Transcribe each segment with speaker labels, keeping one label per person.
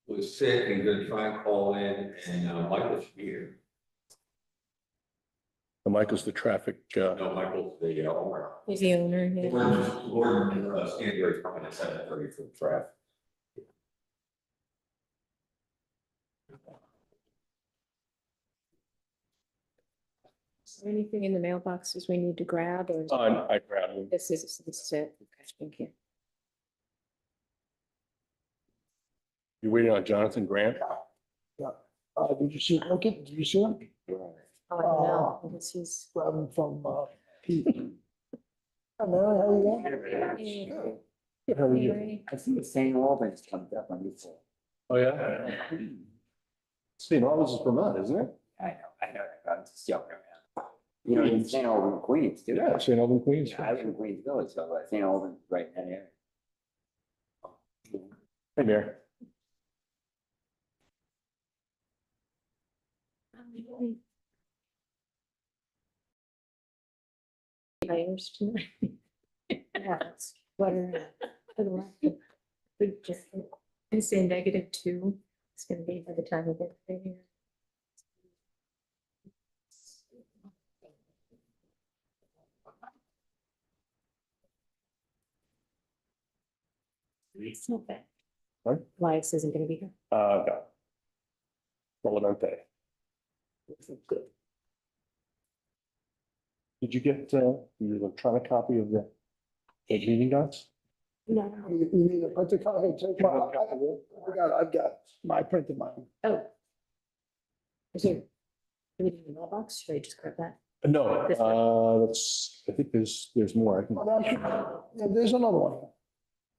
Speaker 1: was sick and gonna try and call in, and Michael's here.
Speaker 2: Michael's the traffic,
Speaker 1: No, Michael's the owner.
Speaker 3: He's the owner, yeah.
Speaker 1: Gordon, Stanbury's coming at 7:30 for the traffic.
Speaker 3: Is there anything in the mailboxes we need to grab or?
Speaker 2: I grabbed him.
Speaker 3: This is it. Okay, thank you.
Speaker 2: You're waiting on Jonathan Grant?
Speaker 4: Did you see, look at, did you see him?
Speaker 3: Oh, I don't know. I guess he's.
Speaker 4: Grab him from, Pete. Hi, Mary, how you doing? Good, how are you?
Speaker 3: Mary.
Speaker 5: I see the St. Albans comes up on this.
Speaker 2: Oh, yeah? St. Albans is Vermont, isn't it?
Speaker 5: I know, I'm just joking around. You know, in St. Albans, Queens, too.
Speaker 2: Yeah, St. Albans, Queens.
Speaker 5: I live in Queens Village, so St. Albans right in that area.
Speaker 2: Hey, Mayor.
Speaker 3: Tires tonight. Yeah, it's better. To the left. Big difference. I say -2. It's gonna be by the time we get there. It's not bad.
Speaker 2: What?
Speaker 3: Elias isn't gonna be here.
Speaker 2: No. Relevante.
Speaker 3: Good.
Speaker 2: Did you get, the electronic copy of the meeting notes?
Speaker 3: No.
Speaker 4: You need a printer copy? Take my, I've got my printer mine.
Speaker 3: Oh. Is there? Do we need a mailbox? Should I just grab that?
Speaker 2: No,
Speaker 3: This one?
Speaker 2: that's, I think there's more. I can,
Speaker 4: Oh, that's- Yeah, there's another one.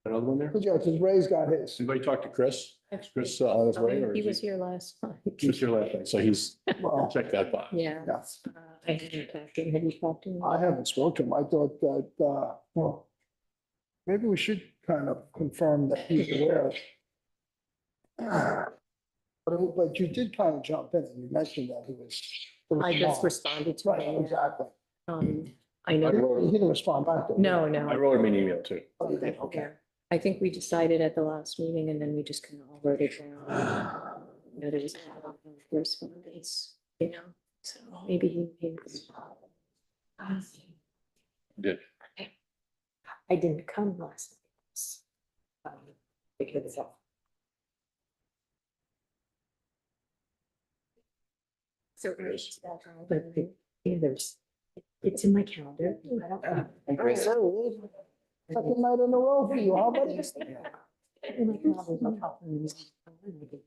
Speaker 2: another one there?
Speaker 4: Yeah, because Ray's got his.
Speaker 2: Anybody talk to Chris? Is Chris on his way? or
Speaker 3: He
Speaker 2: is
Speaker 3: was here last night.
Speaker 2: He was here last night, so he's,
Speaker 4: Well,
Speaker 2: check that box.
Speaker 3: Yeah,
Speaker 4: yes.
Speaker 3: I haven't talked to him. Have you talked to him?
Speaker 4: I haven't spoken to him. I thought that, well, maybe we should kind of confirm that he's aware. But you did kind of jump in and you mentioned that he was.
Speaker 3: I just responded to
Speaker 4: Right,
Speaker 3: him.
Speaker 4: exactly.
Speaker 3: I know.
Speaker 4: He didn't respond back to.
Speaker 3: No,
Speaker 2: I
Speaker 3: no.
Speaker 2: wrote him an email too.
Speaker 4: Okay.
Speaker 3: I think we decided at the last meeting and then we just kind of all wrote it down. You know, there was a lot of correspondence, you know, so maybe he was.
Speaker 2: Did.
Speaker 3: I didn't come last night. Because of. So, but yeah, it's in my calendar. I don't know.
Speaker 5: And Chris,
Speaker 4: Second night in a row for you, how about this?
Speaker 3: In my calendar, I'll talk to him.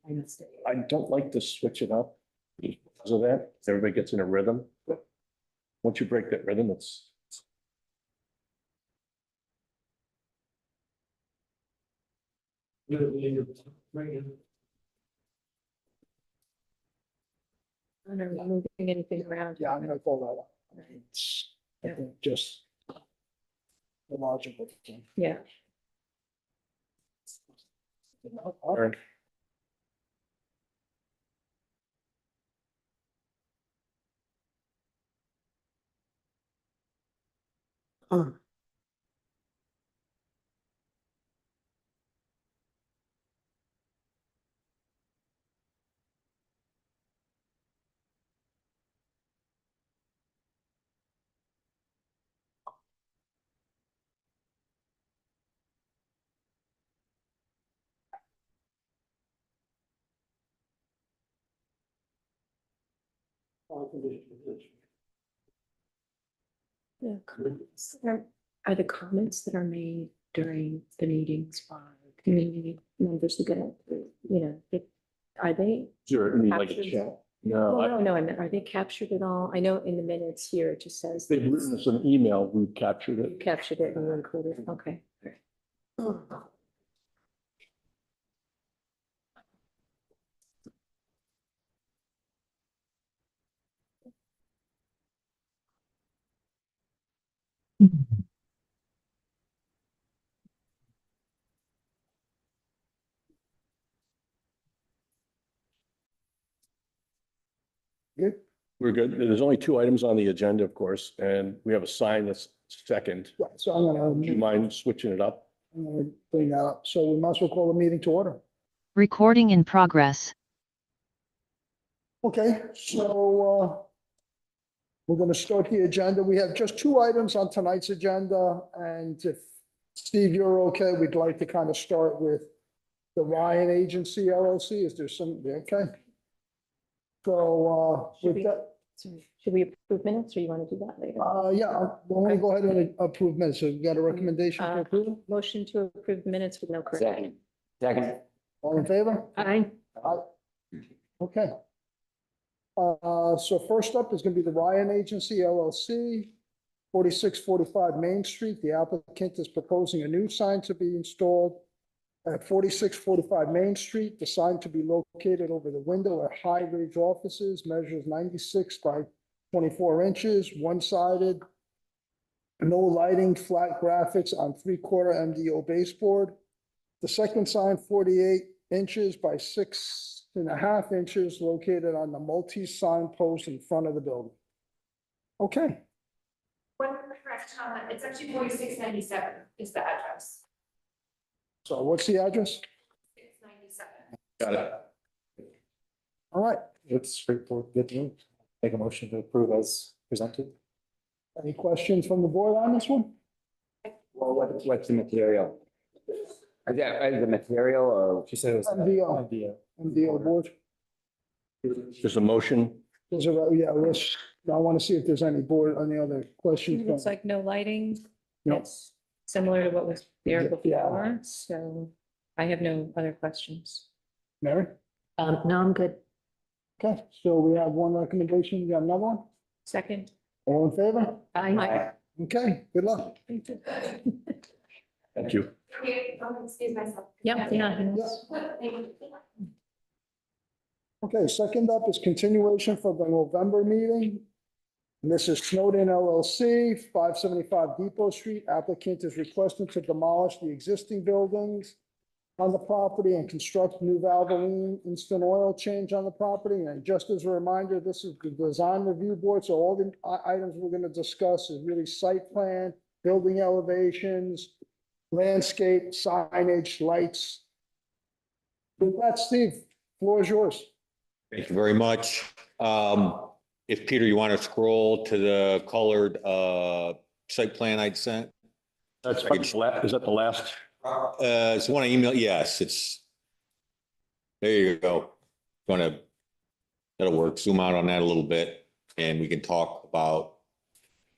Speaker 3: I missed it.
Speaker 2: I don't like to switch it up because of that. Everybody gets in a rhythm. Once you break that rhythm, it's.
Speaker 3: I'm not moving anything around.
Speaker 4: Yeah, I'm gonna call that up.
Speaker 3: Right.
Speaker 4: It's, I think, just the logical thing.
Speaker 3: Yeah.
Speaker 2: Aaron.
Speaker 3: The comments are the comments that are made during the meetings by community members who get, you know, are they?
Speaker 2: Sure, I mean, like a
Speaker 3: Captions.
Speaker 2: chat.
Speaker 3: Well,
Speaker 2: No,
Speaker 3: no, no, I mean, are they captured at all? I know in the minutes here, it just says.
Speaker 2: they've written us an email, we've captured
Speaker 3: You
Speaker 2: it.
Speaker 3: captured it and you included, it. Okay.
Speaker 4: Good.
Speaker 2: We're good. There's only 2 items on the agenda, of course, and we have a sign that's second.
Speaker 4: Right, so I'm
Speaker 2: Do you
Speaker 4: gonna
Speaker 2: mind switching it up?
Speaker 4: bring that up. So we must as well call the meeting to order.
Speaker 6: Recording in progress.
Speaker 4: Okay, so we're gonna start the agenda. We have just two items on tonight's agenda, and if Steve, you're okay, we'd like to kind of start with the Ryan Agency LLC. Is there some, okay? So
Speaker 3: Should
Speaker 4: with
Speaker 3: we-
Speaker 4: that,
Speaker 3: Should we approve minutes or you want to do that later?
Speaker 4: yeah, we're gonna go ahead and approve minutes. So we got a recommendation for approval?
Speaker 3: Motion to approve minutes with no correction.
Speaker 5: Second.
Speaker 4: All in favor?
Speaker 3: Aye.
Speaker 4: Okay. So first up is gonna be the Ryan Agency LLC, 4645 Main Street. The applicant is proposing a new sign to be installed at 4645 Main Street. The sign to be located over the window at High Ridge Offices, measures 96 by 24 inches, one-sided. No lighting, flat graphics on 3/4 MDO baseboard. The second sign, 48 inches by 6.5 inches, located on the multi-sign post in front of the building. Okay,
Speaker 7: One correction on that, it's actually 4697 is the address.
Speaker 4: so what's the address?
Speaker 7: 697.
Speaker 1: Got it.
Speaker 4: All right,
Speaker 8: It's straightforward, good to me. Make a motion to approve as presented.
Speaker 4: any questions from the board on this one?
Speaker 5: Well, what's the material? Is that the material or?
Speaker 8: She said it was.
Speaker 4: MDO.
Speaker 8: MDO.
Speaker 4: MDO board?
Speaker 2: There's a motion.
Speaker 4: There's a, yeah, let's, I want to see if there's any board, any other questions.
Speaker 3: Looks like no lighting.
Speaker 4: No.
Speaker 3: That's similar to what was there
Speaker 4: Yeah.
Speaker 3: before, so I have no other questions.
Speaker 4: Mary?
Speaker 3: No, I'm good.
Speaker 4: Okay, so we have one recommendation, you got another one?
Speaker 3: Second.
Speaker 4: All in favor?
Speaker 3: Aye.
Speaker 4: Okay, good luck.
Speaker 2: Thank you.
Speaker 7: Okay, excuse myself.
Speaker 3: Yep, yeah. he knows.
Speaker 7: Thank you.
Speaker 4: Okay, second up is continuation for the November meeting. And this is Snowden LLC, 575 Depot Street. Applicant is requesting to demolish the existing buildings on the property and construct new Valvoline instant oil change on the property. And just as a reminder, this is the design review board, so all the items we're going to discuss is really site plan, building elevations, landscape, signage, lights. With that, Steve, floor is yours.
Speaker 1: Thank you very much. If Peter, you want to scroll to the colored, site plan I'd sent?
Speaker 2: That's, is that the last?
Speaker 1: It's one I emailed, yes, it's. There you go. That'll work. Zoom out on that a little bit and we can talk about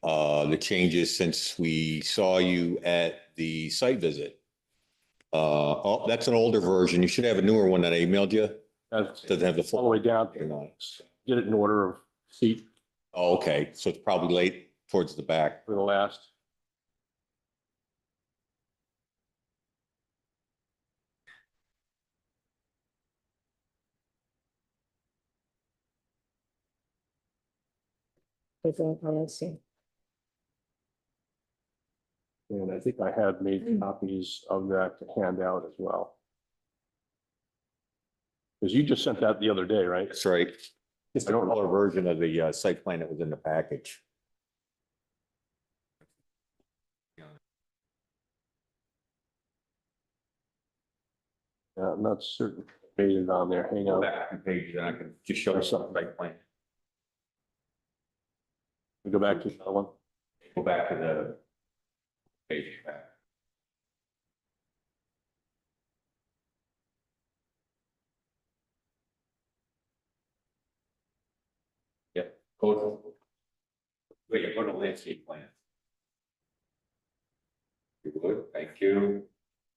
Speaker 1: the changes since we saw you at the site visit. Oh, that's an older version. You should have a newer one that I emailed you. Doesn't have the
Speaker 2: All the way
Speaker 1: full.
Speaker 2: down. Get it in order of seat
Speaker 1: Oh, okay, so it's probably late towards the back.
Speaker 2: for the last.
Speaker 3: Let's see.
Speaker 2: And I think I have made copies of that to hand out as well. Because you just sent that the other day, right?
Speaker 1: That's right. Just a color version of the site plan that was in the package.
Speaker 2: Yeah, I'm not certain. Made it on there. Hang
Speaker 1: Go
Speaker 2: on.
Speaker 1: back a few pages and I can just show you something site plan.
Speaker 2: We go back to the other one.
Speaker 1: Go back to the page back. Yep, go to landscape plan. You would, thank you.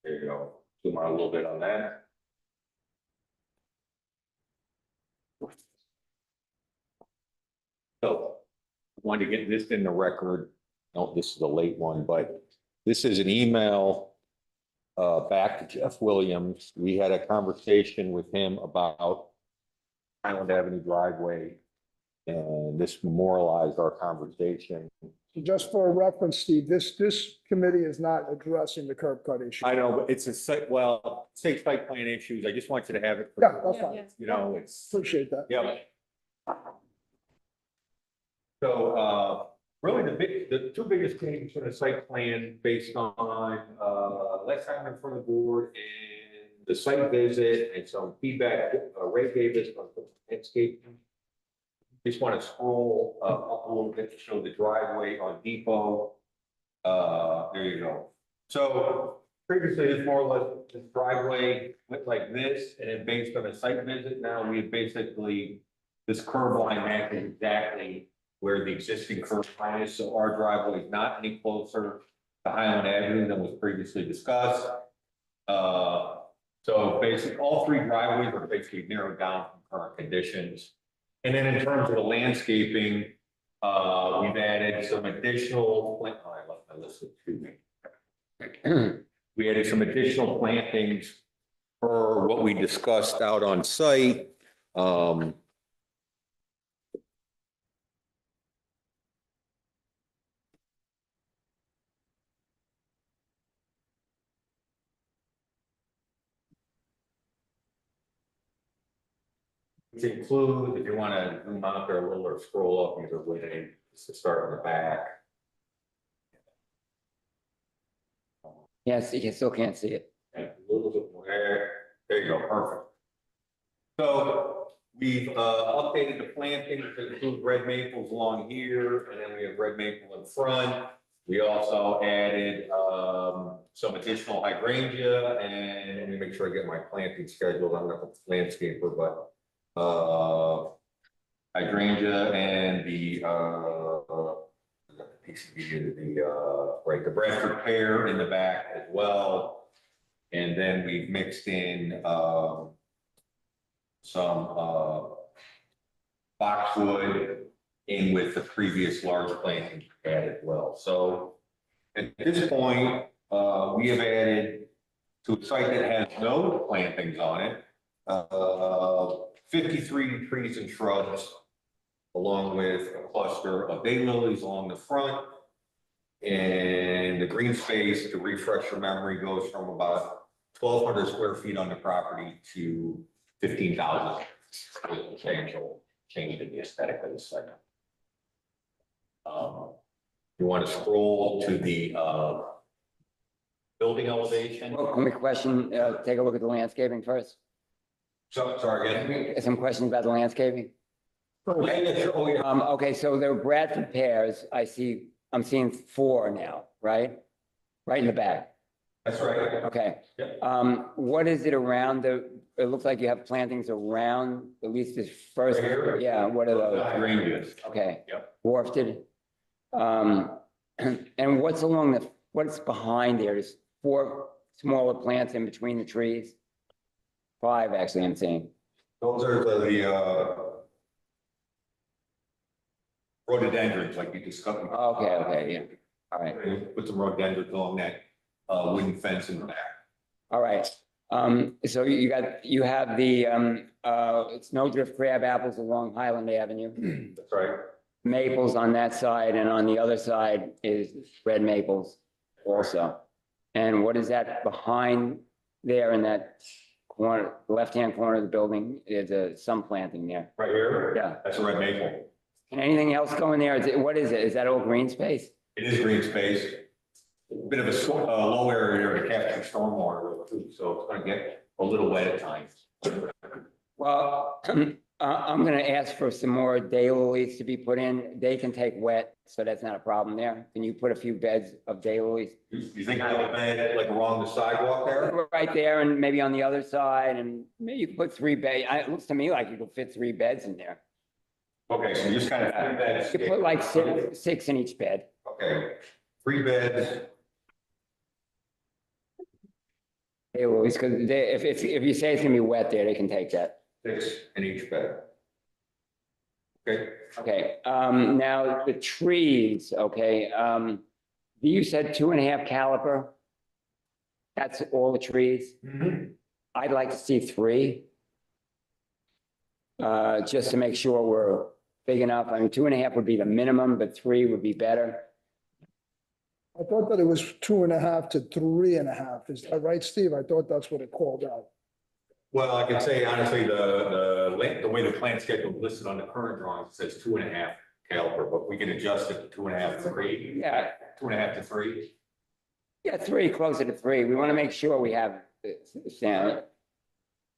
Speaker 1: There you go. Zoom out a little bit on that. So, wanted to get this in the record. No, this is a late one, but this is an email back to Jeff Williams. We had a conversation with him about Highland Avenue driveway. And this memorialized our conversation.
Speaker 4: Just for a reference, Steve, this committee is not addressing the curb cut issue.
Speaker 1: I know, but it's a site, well, state site plan issues. I just want you to have it.
Speaker 4: Yeah, that's fine.
Speaker 1: You know, it's.
Speaker 4: Appreciate that.
Speaker 1: Yeah. So, really the two biggest changes for the site plan based on, last time in front of the board and the site visit and some feedback Ray gave us on the landscape. Just want to scroll up a little bit to show the driveway on Depot. There you go. So previously, this more or less, this driveway went like this, and then based on a site visit, now we basically, this curve line matches exactly where the existing curve line is, so our driveway is not any closer to Highland Avenue than was previously discussed. So basically, all three driveways are basically narrowed down from current conditions. And then in terms of the landscaping, we've added some additional, oh, I left my list, excuse me. We added some additional plantings for what we discussed out on site. Which include, if you want to zoom out there a little or scroll up either way, just to start on the back.
Speaker 5: Yes, you still can't see it.
Speaker 1: And a little bit more there you go, perfect. So we've updated the plantings to include red maples along here, and then we have red maple in front. We also added some additional hydrangea, and let me make sure I get my planting scheduled. I'm not a landscaper, but hydrangea and the PCB, right, the Bradford pear in the back as well. And then we've mixed in some boxwood in with the previous large planting we had as well. So at this point, we have added to a site that has no plantings on it, 53 trees and shrubs, along with a cluster of daylilies along the front. And the green space, to refresh your memory, goes from about 1,200 square feet on the property to 15,000, with substantial change in the aesthetic of the site. You want to scroll to the building elevation?
Speaker 5: Well, can we take a look at the landscaping first?
Speaker 1: So, sorry, again.
Speaker 5: Some questions about the landscaping?
Speaker 1: Okay, yeah, sure. Oh, yeah.
Speaker 5: Okay, so there were Bradford pears. I'm seeing 4 now, right? Right in the back.
Speaker 1: That's right.
Speaker 5: Okay.
Speaker 1: Yeah.
Speaker 5: What is it around it looks like you have plantings around at least this first,
Speaker 1: Right here?
Speaker 5: yeah, what are those?
Speaker 1: Hydrangeas.
Speaker 5: Okay.
Speaker 1: Yep.
Speaker 5: Wafted. And what's behind there? There's 4 smaller plants in between the trees. 5, actually, I'm seeing.
Speaker 1: Those are the rhododendrons, like you discussed.
Speaker 5: Okay, yeah. All right.
Speaker 1: Put some rhododendrons along that wooden fence in the back.
Speaker 5: All right. So you have the snowdrift crab apples along Highland Avenue,
Speaker 1: That's right.
Speaker 5: maples on that side, and on the other side is red maples also. And what is that behind there in that corner, left-hand corner of the building? There's some planting there.
Speaker 1: Right here?
Speaker 5: Yeah.
Speaker 1: That's a red maple.
Speaker 5: Can anything else go in there? What is it? Is that all green space?
Speaker 1: It is green space. Bit of a low area to capture stormwater, so it's gonna get a little wet at times.
Speaker 5: Well, I'm gonna ask for some more daylilies to be put in. They can take wet, so that's not a problem there. Can you put a few beds of daylilies?
Speaker 1: You think I would bed like along the sidewalk there?
Speaker 5: Right there and maybe on the other side, and maybe you could put 3 beds. It looks to me like you could fit 3 beds in there.
Speaker 1: Okay, so just kind of.
Speaker 5: You could put like 6 in each bed.
Speaker 1: Okay, 3 beds.
Speaker 5: Daylilies, because if you say it's gonna be wet there, they can take that.
Speaker 1: 6 in each bed. Okay.
Speaker 5: Okay, now the trees, okay, you said 2.5 caliper. That's all the trees? I'd like to see 3. Just to make sure we're big enough. I mean, 2.5 would be the minimum, but 3 would be better.
Speaker 4: I thought that it was 2.5 to 3.5. Is that right, Steve? I thought that's what it called out.
Speaker 1: Well, I can say honestly, the way the plan schedule listed on the current drawing says 2.5 caliper, but we can adjust it to 2.5 to 3.
Speaker 5: Yeah,
Speaker 1: 2.5 to 3.
Speaker 5: yeah, 3, closer to 3. We want to make sure we have,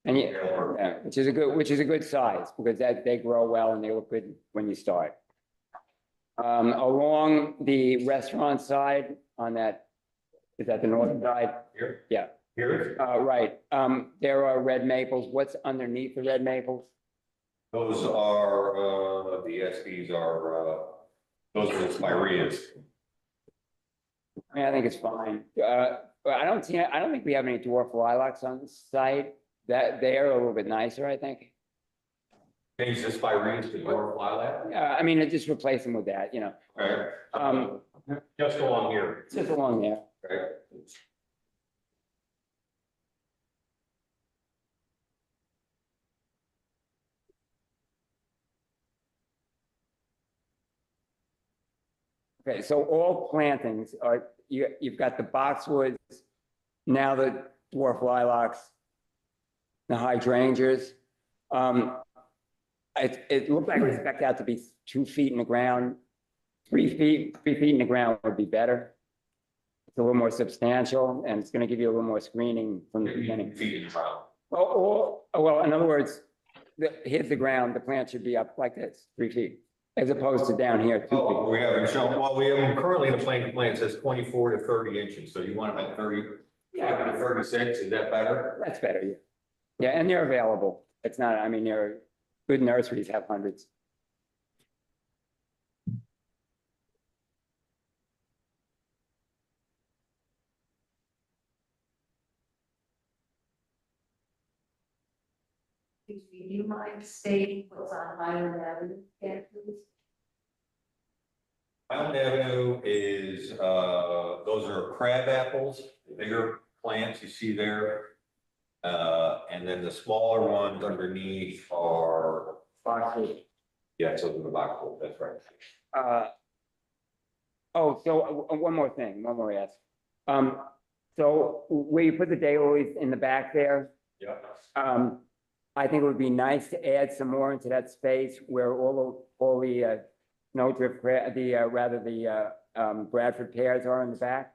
Speaker 5: And yeah, which is a good size, because they grow well and they look good when you start. Along the restaurant side on that, is that the north side?
Speaker 1: Here?
Speaker 5: Yeah.
Speaker 1: Here?
Speaker 5: Right, there are red maples. What's underneath the red maples?
Speaker 1: Those are, the SBs are, those are the spireas.
Speaker 5: I mean, I think it's fine. But I don't think we have any dwarf lilacs on the site. That they are a little bit nicer, I think.
Speaker 1: Change the spireas to your lilac.
Speaker 5: Yeah, I mean, just replace them with that, you know,
Speaker 1: Okay. Just along here.
Speaker 5: just along there.
Speaker 1: Okay.
Speaker 5: Okay, so all plantings are, you've got the boxwoods, now the dwarf lilacs, the hydrangeas. It looked like it was spec'd out to be 2 feet in the ground. 3 feet in the ground would be better. It's a little more substantial, and it's gonna give you a little more screening from the beginning.
Speaker 1: Feet in the ground.
Speaker 5: Well, in other words, here's the ground, the plant should be up like this, 3 feet, as opposed to down here, 2 feet.
Speaker 1: Oh, we haven't shown, well, we have currently in the plan says 24 to 30 inches, so you want them at 30, to 36, is that better?
Speaker 5: That's better, yeah. Yeah, and they're available. It's not, I mean, good nurseries have hundreds.
Speaker 7: Do you mind stating what's on Highland Avenue, again, please?
Speaker 1: Island Avenue is, those are crab apples, the bigger plants you see there. And then the smaller ones underneath are,
Speaker 5: Boxwood.
Speaker 1: yeah, those are the boxwood, that's right.
Speaker 5: So one more thing, one more ask. So where you put the daylilies in the back there,
Speaker 1: Yeah.
Speaker 5: I think it would be nice to add some more into that space where all the snowdrift, Bradford pears are in the back.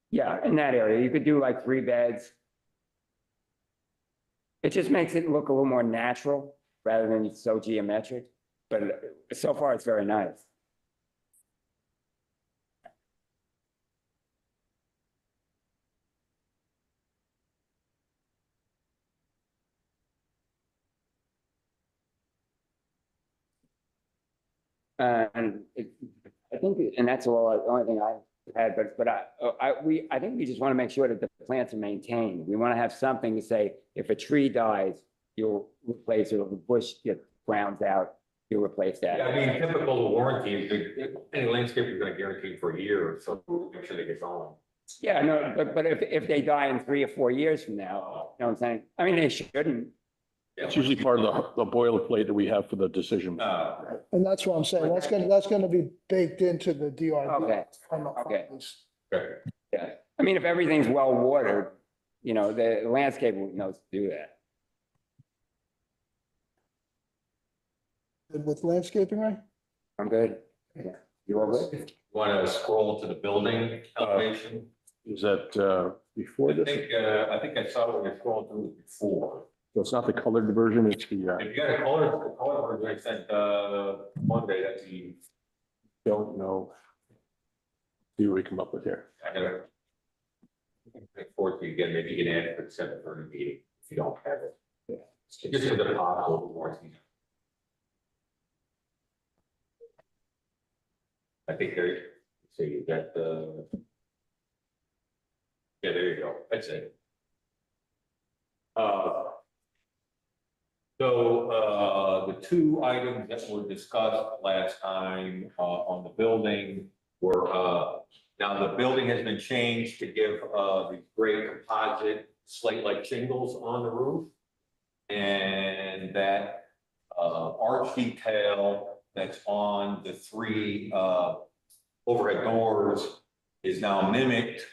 Speaker 5: Yeah, in that area, you could do like 3 beds. It just makes it look a little more natural rather than so geometric, but so far it's very nice. And I think, and that's the only thing I had, but I think we just want to make sure that the plants are maintained. We want to have something to say, if a tree dies, you'll replace it, if a bush gets browns out, you'll replace that.
Speaker 1: Yeah, I mean, typical warranty, any landscaper is gonna guarantee for a year, so make sure they get going.
Speaker 5: Yeah, no, but if they die in 3 or 4 years from now, you know what I'm saying? I mean, they shouldn't.
Speaker 2: It's usually part of the boilerplate that we have for the decision.
Speaker 4: And that's what I'm saying. That's gonna be baked into the DRB.
Speaker 5: Okay,
Speaker 4: on the-
Speaker 5: okay.
Speaker 1: Okay.
Speaker 5: Yeah, I mean, if everything's well watered, you know, the landscaper knows to do that.
Speaker 4: Good with landscaping, right?
Speaker 5: I'm good. Yeah, you all good?
Speaker 1: Want to scroll to the building elevation?
Speaker 2: Is that before this?
Speaker 1: I think I saw what you're scrolling through before.
Speaker 2: So it's not the colored version, it's the,
Speaker 1: If you got a color version, I sent, Monday, that's the,
Speaker 2: don't know. See what we come up with here.
Speaker 1: I gotta. Forward to you again, maybe you can add it for the 7:30 meeting, if you don't have it. Just for the possible warranty. I think there, so you got the. Yeah, there you go, that's it. The 2 items that were discussed last time, on the building were, now the building has been changed to give, the gray composite slate-like shingles on the roof. And that, arch detail that's on the 3, overhead doors is now mimicked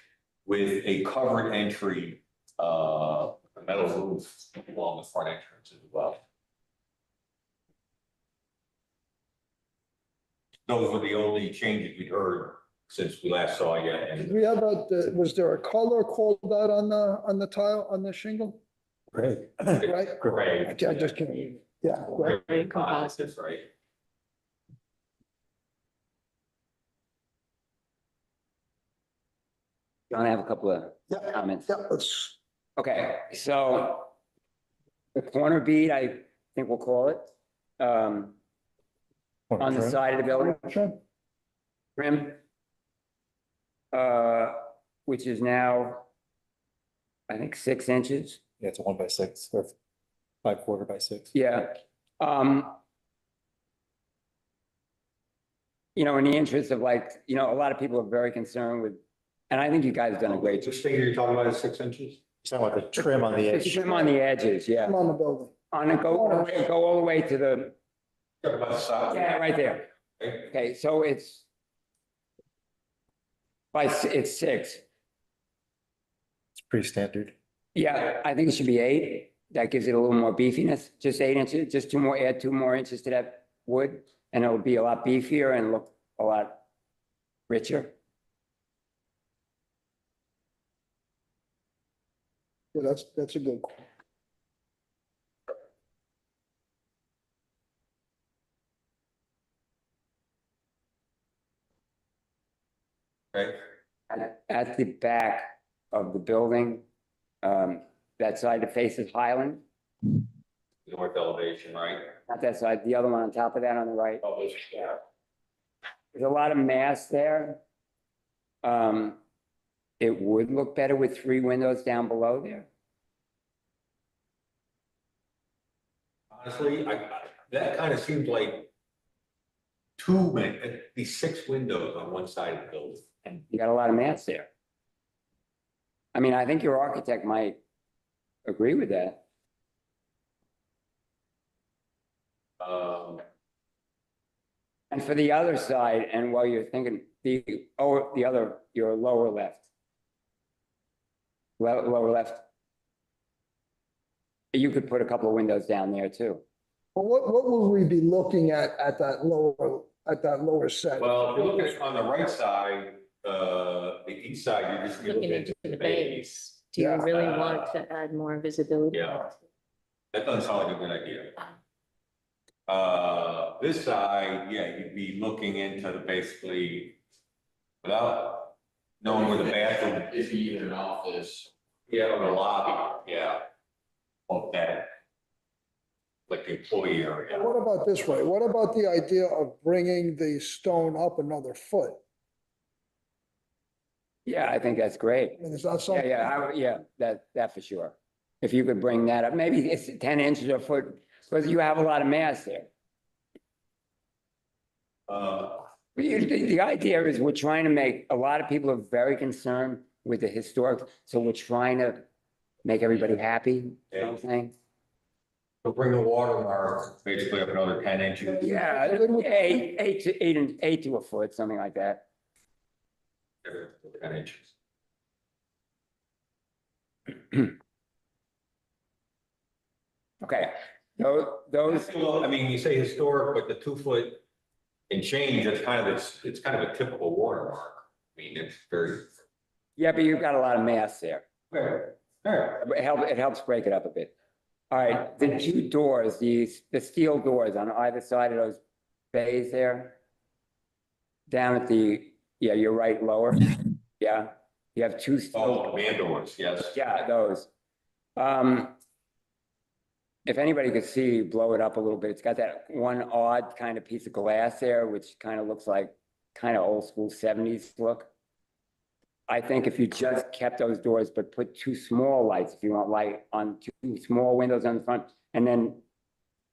Speaker 1: with a covered entry, metal roof along the front entrance as well. Those were the only changes we heard since we last saw you.
Speaker 4: Did
Speaker 1: And
Speaker 4: we have was there a color called out on the tile, on the shingle?
Speaker 8: Great.
Speaker 4: right?
Speaker 1: Great.
Speaker 4: I just can't, yeah, right.
Speaker 1: Great composites, right?
Speaker 5: John, I have a couple of
Speaker 4: Yeah.
Speaker 5: comments.
Speaker 4: Yeah, let's,
Speaker 5: Okay, so the corner bead, I think we'll call it, on the side of the building, trim. Which is now, I think, 6 inches.
Speaker 8: Yeah, it's a 1x6 or 5/4 by 6.
Speaker 5: Yeah. You know, in the interest of like, you know, a lot of people are very concerned with, and I think you guys have done a great job.
Speaker 1: Which thing you're talking about is 6 inches?
Speaker 8: You're talking about the trim on the
Speaker 5: It's
Speaker 8: edge.
Speaker 5: trim on the edges, yeah.
Speaker 4: I'm on the building.
Speaker 5: On the go all the way to the,
Speaker 1: Talking about the side.
Speaker 5: yeah, right there.
Speaker 1: Okay.
Speaker 5: Okay, so it's it's 6.
Speaker 8: It's pretty standard.
Speaker 5: Yeah, I think it should be 8. That gives it a little more beefiness, just 8 inches, just add 2 more inches to that wood, and it'll be a lot beefier and look a lot richer.
Speaker 4: Yeah, that's a good.
Speaker 1: Okay.
Speaker 5: At the back of the building, that side that faces Highland,
Speaker 1: North elevation, right?
Speaker 5: not that side, the other one on top of that on the right.
Speaker 1: Oh, yeah.
Speaker 5: There's a lot of mass there. It would look better with 3 windows down below there.
Speaker 1: Honestly, that kind of seems like too many, these 6 windows on one side of the building.
Speaker 5: You got a lot of mass there. I mean, I think your architect might agree with that. And for the other side, and while you're thinking, your lower left. Lower left. You could put a couple of windows down there too.
Speaker 4: Well, what will we be looking at that lower set?
Speaker 1: Well, if you look at it on the right side, the east side, you're just
Speaker 3: Looking into the base, do you
Speaker 4: Yeah.
Speaker 3: really want to add more visibility?
Speaker 1: Yeah. That doesn't sound like a good idea. This side, yeah, you'd be looking into the basically without knowing where the bathroom is.
Speaker 9: If you even an office.
Speaker 1: Yeah, or the lobby, yeah. Of that. Like the employee area.
Speaker 4: What about this way? What about the idea of bringing the stone up another foot?
Speaker 5: Yeah, I think that's great.
Speaker 4: I mean, is that
Speaker 5: Yeah,
Speaker 4: something?
Speaker 5: yeah, that for sure. If you could bring that up, maybe it's 10 inches or a foot, because you have a lot of mass there. The idea is we're trying to make, a lot of people are very concerned with the historic, so we're trying to make everybody happy, you know what I'm saying?
Speaker 1: So bring the watermark basically up another 10 inches.
Speaker 5: Yeah, 8 to a foot, something like that.
Speaker 1: 10 inches.
Speaker 5: Okay, those,
Speaker 1: I mean, you say historic, but the 2 foot and change, it's kind of a typical watermark. I mean, it's very.
Speaker 5: yeah, but you've got a lot of mass there.
Speaker 1: Fair.
Speaker 5: It helps break it up a bit. All right, the 2 doors, the steel doors on either side of those bays there. Down at yeah, you're right, lower. Yeah, you have 2 steel.
Speaker 1: Oh, man doors, yes.
Speaker 5: Yeah, those. If anybody could see, blow it up a little bit. It's got that one odd kind of piece of glass there, which kind of looks like kind of old school 70s look. I think if you just kept those doors, but put 2 small lights, if you want light on 2 small windows on the front, and then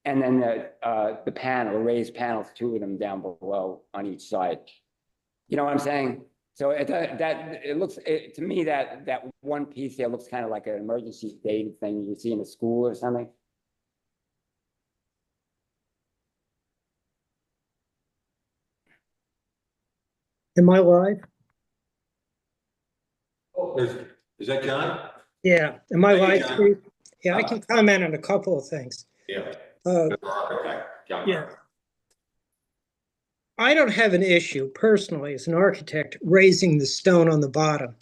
Speaker 5: the panel, raised panels, 2 of them down below on each side. You know what I'm saying? So it looks, to me, that one piece there looks kind of like an emergency aid thing you see in a school or something.
Speaker 10: Am I live?
Speaker 1: Oh, is that John?
Speaker 10: Yeah, am I
Speaker 1: Hey,
Speaker 10: live,
Speaker 1: John.
Speaker 10: Steve? Yeah, I can comment on a couple of things.
Speaker 1: Yeah.
Speaker 10: Uh,
Speaker 1: The architect, John.
Speaker 10: yeah. I don't have an issue personally as an architect raising the stone on the bottom,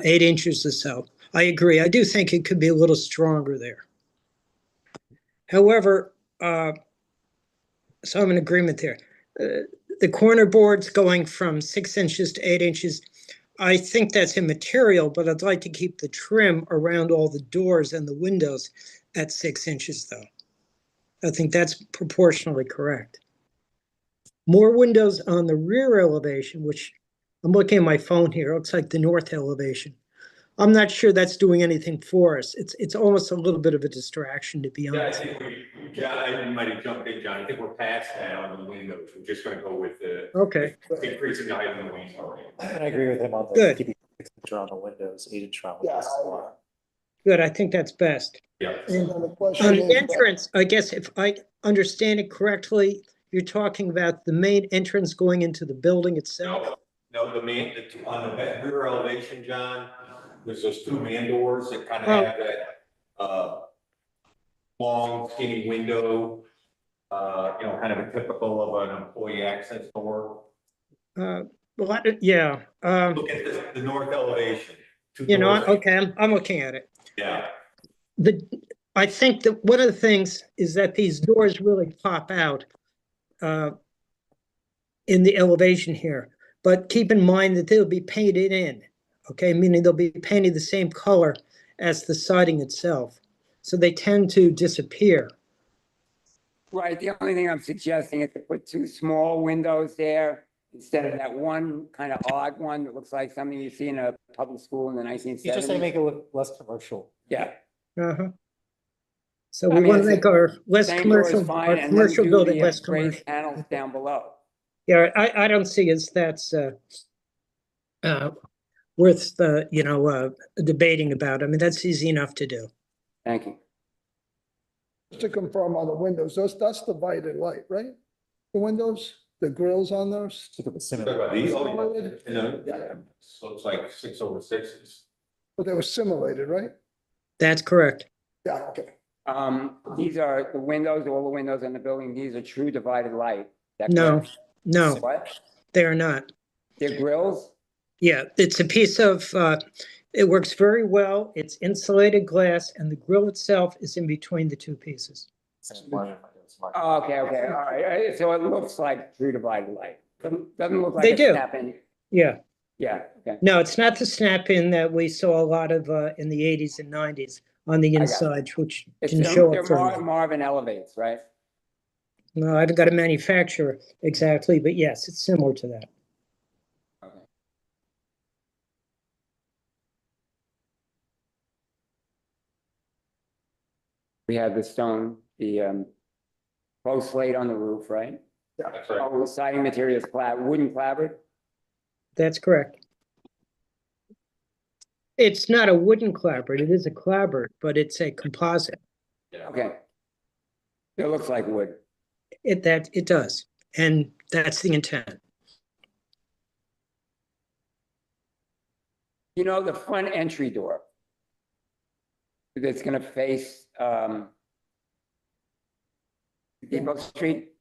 Speaker 10: 8 inches or so. I agree. I do think it could be a little stronger there. However, so I'm in agreement there. The corner boards going from 6 inches to 8 inches, I think that's immaterial, but I'd like to keep the trim around all the doors and the windows at 6 inches though. I think that's proportionally correct. More windows on the rear elevation, which I'm looking at my phone here, looks like the north elevation. I'm not sure that's doing anything for us. It's almost a little bit of a distraction, to be
Speaker 1: Yeah, I
Speaker 10: honest.
Speaker 1: think John, I might have jumped in, John. I think we're past that on the windows. We're just gonna go with the
Speaker 10: Okay,
Speaker 1: increasing the height of the wings already.
Speaker 8: And I agree with him on the
Speaker 10: Good.
Speaker 8: keeping 6 inch around the windows, 8 inch around.
Speaker 4: Yeah,
Speaker 8: windows.
Speaker 10: good. I think that's best.
Speaker 1: Yeah.
Speaker 4: And then the question
Speaker 10: On
Speaker 4: is,
Speaker 10: the entrance, I guess if I understand it correctly, you're talking about the main entrance going into the building itself?
Speaker 1: No, on the rear elevation, John, there's those two man doors that kind of
Speaker 10: Oh.
Speaker 1: have that, long skinny window, kind of a typical of an employee access door.
Speaker 10: Well, yeah,
Speaker 1: Look at the north elevation. Two
Speaker 10: you know,
Speaker 1: doors.
Speaker 10: okay, I'm looking at it.
Speaker 1: Yeah,
Speaker 10: I think that one of the things is that these doors really pop out in the elevation here, but keep in mind that they'll be painted in, okay? Meaning they'll be painted the same color as the siding itself. So they tend to disappear.
Speaker 5: Right, the only thing I'm suggesting is to put two small windows there instead of that one kind of odd one that looks like something you see in a public school in the 1970s.
Speaker 8: You just say make it look less commercial.
Speaker 5: Yeah.
Speaker 10: Uh-huh. So
Speaker 5: I
Speaker 10: we
Speaker 5: mean,
Speaker 10: want to
Speaker 5: it's
Speaker 10: make our less
Speaker 5: Same door is
Speaker 10: commercial,
Speaker 5: fine,
Speaker 10: our
Speaker 5: and then
Speaker 10: commercial
Speaker 5: do
Speaker 10: building
Speaker 5: the,
Speaker 10: less
Speaker 5: raised
Speaker 10: commercial.
Speaker 5: panels down below.
Speaker 10: Yeah, I don't see as that's worth debating about. I mean, that's easy enough to do.
Speaker 5: Thank you.
Speaker 4: just to confirm on the windows, that's the divided light, right? The windows, the grills on those?
Speaker 8: Look at the
Speaker 1: talk
Speaker 8: similar.
Speaker 1: about these, looks like 6/6s.
Speaker 4: But they were simulated, right?
Speaker 10: That's correct.
Speaker 4: Yeah, okay.
Speaker 5: These are the windows, all the windows in the building, these are true divided light. Is that
Speaker 10: No,
Speaker 5: correct?
Speaker 10: no,
Speaker 5: What?
Speaker 10: they are not.
Speaker 5: They're grills?
Speaker 10: Yeah, it's a piece of, it works very well. It's insulated glass and the grill itself is in between the two pieces.
Speaker 5: Oh, okay, all right, so it looks like true divided light. Doesn't look like
Speaker 10: They
Speaker 5: a
Speaker 10: do.
Speaker 5: snap in.
Speaker 10: Yeah,
Speaker 5: Yeah, okay.
Speaker 10: no, it's not the snap-in that we saw a lot of in the 80s and 90s on the
Speaker 5: got it.
Speaker 10: inside, which
Speaker 5: It's,
Speaker 10: didn't show
Speaker 5: they're
Speaker 10: up for me.
Speaker 5: Marvin elevates, right?
Speaker 10: No, I haven't got a manufacturer exactly, but yes, it's similar to that.
Speaker 5: Okay. We have the stone, the post slate on the roof, right?
Speaker 1: That's right.
Speaker 5: Oh, the siding material is wooden clapboard?
Speaker 10: That's correct. It's not a wooden clapboard, it is a clapboard, but it's a composite.
Speaker 5: Okay. It looks like wood.
Speaker 10: It does, and that's the intent.
Speaker 5: You know, the front entry door that's gonna face Depot Street,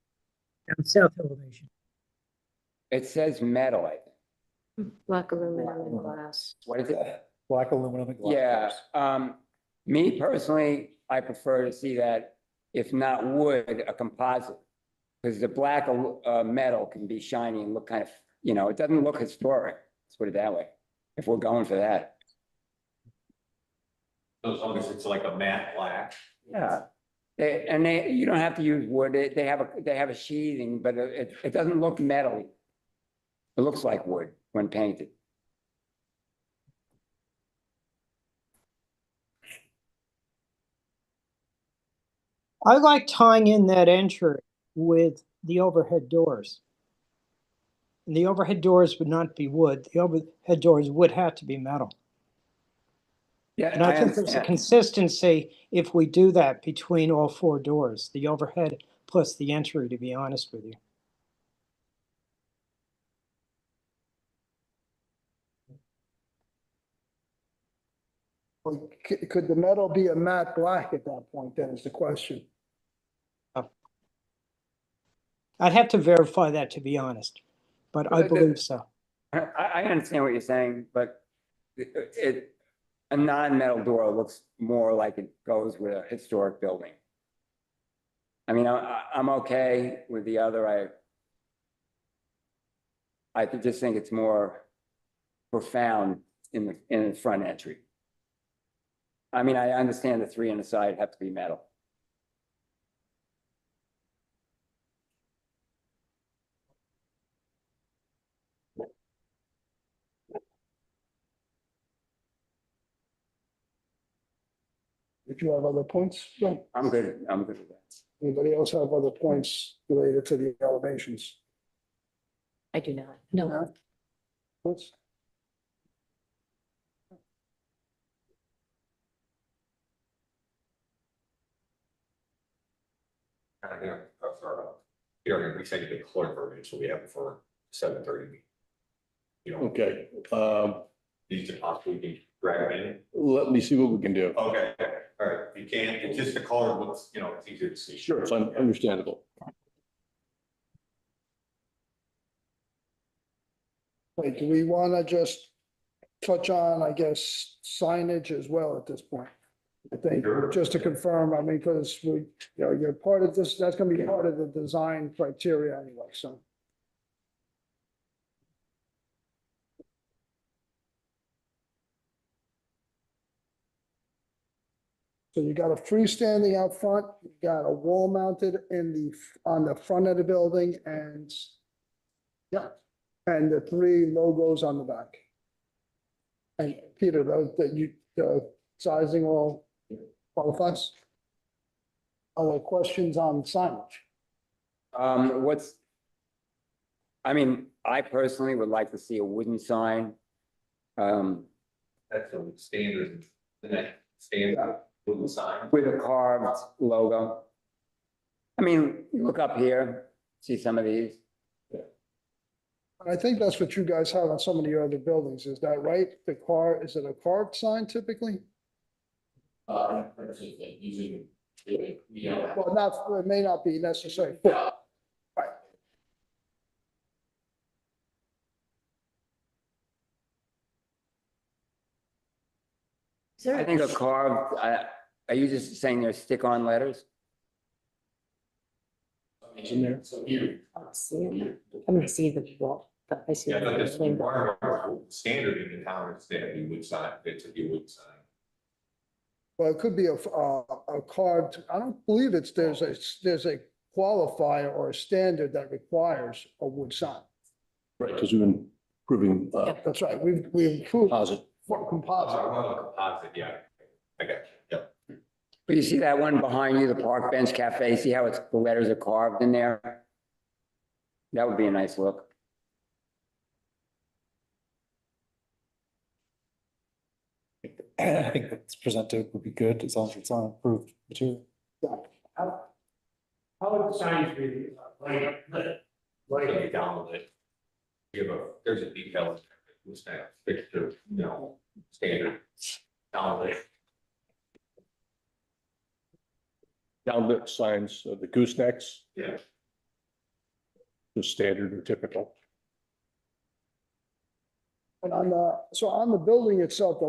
Speaker 10: On south elevation.
Speaker 5: it says metal, I think.
Speaker 3: Black aluminum and glass.
Speaker 5: What is it?
Speaker 8: Black aluminum and glass.
Speaker 5: Yeah, me personally, I prefer to see that, if not wood, a composite. Because the black metal can be shiny and look kind of, it doesn't look historic, let's put it that way, if we're going for that.
Speaker 1: As long as it's like a matte black.
Speaker 5: Yeah. You don't have to use wood, they have a sheathing, but it doesn't look metal. It looks like wood when painted.
Speaker 10: I like tying in that entry with the overhead doors. And the overhead doors would not be wood. The overhead doors would have to be metal.
Speaker 5: Yeah,
Speaker 10: And I think there's a
Speaker 5: understand.
Speaker 10: consistency if we do that between all four doors, the overhead plus the entry, to be honest with you.
Speaker 4: Could the metal be a matte black at that point, then is the question.
Speaker 10: I'd have to verify that, to be honest, but I believe so.
Speaker 5: I understand what you're saying, but a non-metal door looks more like it goes with a historic building. I mean, I'm okay with the other. Just think it's more profound in the front entry. I mean, I understand the 3 on the side have to be metal.
Speaker 4: Did you have other points? No.
Speaker 5: I'm good with that.
Speaker 4: Anybody else have other points related to the elevations?
Speaker 3: I do not. No.
Speaker 4: No? Points?
Speaker 1: Here, we send you the clerk version, so we have it for 7:30. You know,
Speaker 2: Okay,
Speaker 1: these are possibly be drag in.
Speaker 2: let me see what we can do.
Speaker 1: Okay, all right, you can't, it's just the color looks, you know, it's easier to see.
Speaker 2: Sure, it's understandable.
Speaker 4: Wait, do we want to just touch on, I guess, signage as well at this point? I think,
Speaker 1: Sure.
Speaker 4: just to confirm, I mean, because you're part of this, that's gonna be part of the design criteria anyway, so. So you got a freestanding out front, you got a wall mounted on the front of the building and. Yeah. And the 3 logos on the back. And Peter, the sizing all qualifies? Other questions on signage?
Speaker 5: I mean, I personally would like to see a wooden sign.
Speaker 1: That's the standard, the next standard wooden sign.
Speaker 5: With a carved logo. I mean, you look up here, see some of these.
Speaker 4: I think that's what you guys have on some of the other buildings, is that right? Is it a carved sign typically?
Speaker 1: Using.
Speaker 4: Well, it may not be necessary. Right.
Speaker 3: Is there
Speaker 5: I think a carved, are you just saying they're stick-on letters?
Speaker 2: In there.
Speaker 3: I'll see it. I'm gonna see the wall, but I see.
Speaker 1: Yeah, but
Speaker 3: the
Speaker 1: this
Speaker 3: window.
Speaker 1: standard in the town is that you would sign, it's a wood sign.
Speaker 4: Well, it could be a carved, I don't believe there's a qualifier or a standard that requires a wood sign.
Speaker 2: Right, because we've been proving,
Speaker 4: That's right, we've improved
Speaker 2: composite.
Speaker 4: for composite.
Speaker 1: Composite, yeah, I got you, yep.
Speaker 5: But you see that one behind you, the Park Bench Cafe, see how the letters are carved in there? That would be a nice look.
Speaker 8: I think that's presented would be good as long as it's on approved material.
Speaker 9: How would the signs be,
Speaker 1: Like down it. There's a detail, what's that, fixture, you know, standard, down it.
Speaker 2: Downlit signs, the goosenecks,
Speaker 1: Yeah.
Speaker 2: the standard or typical.
Speaker 4: And on the building itself,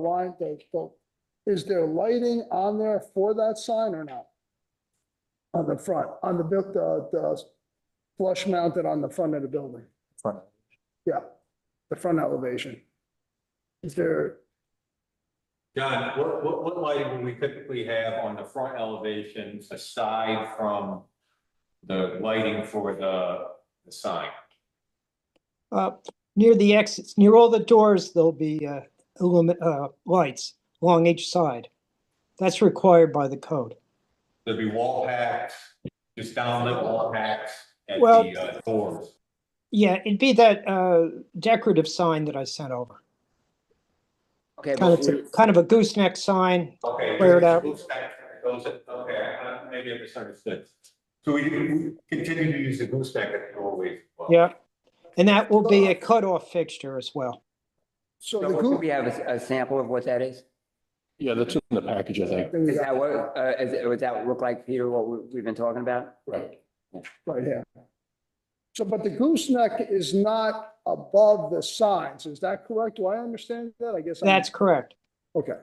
Speaker 4: is there lighting on there for that sign or not? On the front, on the flush mounted on the front of the building?
Speaker 8: Front.
Speaker 4: Yeah, the front elevation. Is there,
Speaker 1: John, what lighting would we typically have on the front elevation aside from the lighting for the sign?
Speaker 10: Near the exits, near all the doors, there'll be lights along each side. That's required by the code.
Speaker 1: There'd be wall packs, just downlit wall packs at
Speaker 10: Well-
Speaker 1: the doors.
Speaker 10: Yeah, it'd be that decorative sign that I sent over.
Speaker 5: Okay,
Speaker 10: Kind of a gooseneck sign.
Speaker 1: Okay.
Speaker 10: Clear it out.
Speaker 1: Okay, maybe I misunderstood. So we continue to use the gooseneck at the doorways. Well.
Speaker 10: Yeah. And that will be a cutoff fixture as well.
Speaker 4: so
Speaker 5: So
Speaker 4: the
Speaker 5: do we have a sample of what that is?
Speaker 2: Yeah, that's in the package, I think.
Speaker 5: Is that what, would that look like, Peter, what we've been talking about?
Speaker 2: Right.
Speaker 4: Right here. So, but the gooseneck is not above the signs, is that correct? Do I understand that? I guess.
Speaker 10: That's correct.
Speaker 4: Okay.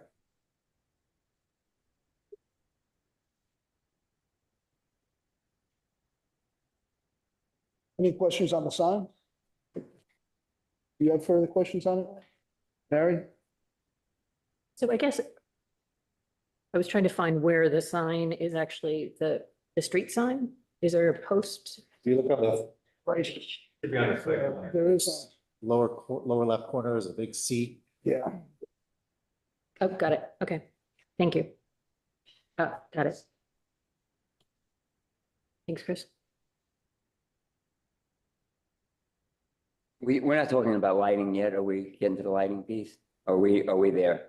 Speaker 4: Any questions on the sign? You have further questions on it? Mary?
Speaker 3: So I guess I was trying to find where the sign is actually the street sign. Is there a post?
Speaker 8: If you look on the
Speaker 1: To be honest,
Speaker 4: There is,
Speaker 8: lower left corner is a big C.
Speaker 4: yeah.
Speaker 3: Oh, got it. Okay, thank you. Got it. Thanks, Chris.
Speaker 5: We're not talking about lighting yet. Are we getting to the lighting piece? Are we there?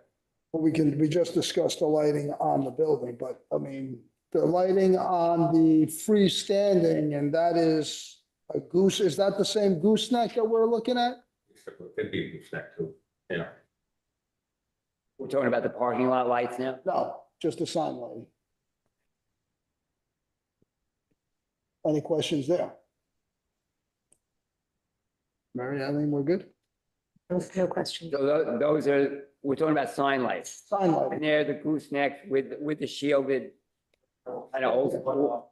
Speaker 4: Well, we just discussed the lighting on the building, but I mean, the lighting on the freestanding, and that is a goose, is that the same gooseneck that we're looking at?
Speaker 1: Could be gooseneck too, you know.
Speaker 5: We're talking about the parking lot lights now?
Speaker 4: No, just a sign lighting. Any questions there? Mary Eileen, we're good?
Speaker 3: No question.
Speaker 5: So those are, we're talking about sign lights.
Speaker 4: Sign
Speaker 5: And
Speaker 4: lighting,
Speaker 5: they're the gooseneck with the shielded, kind of old school.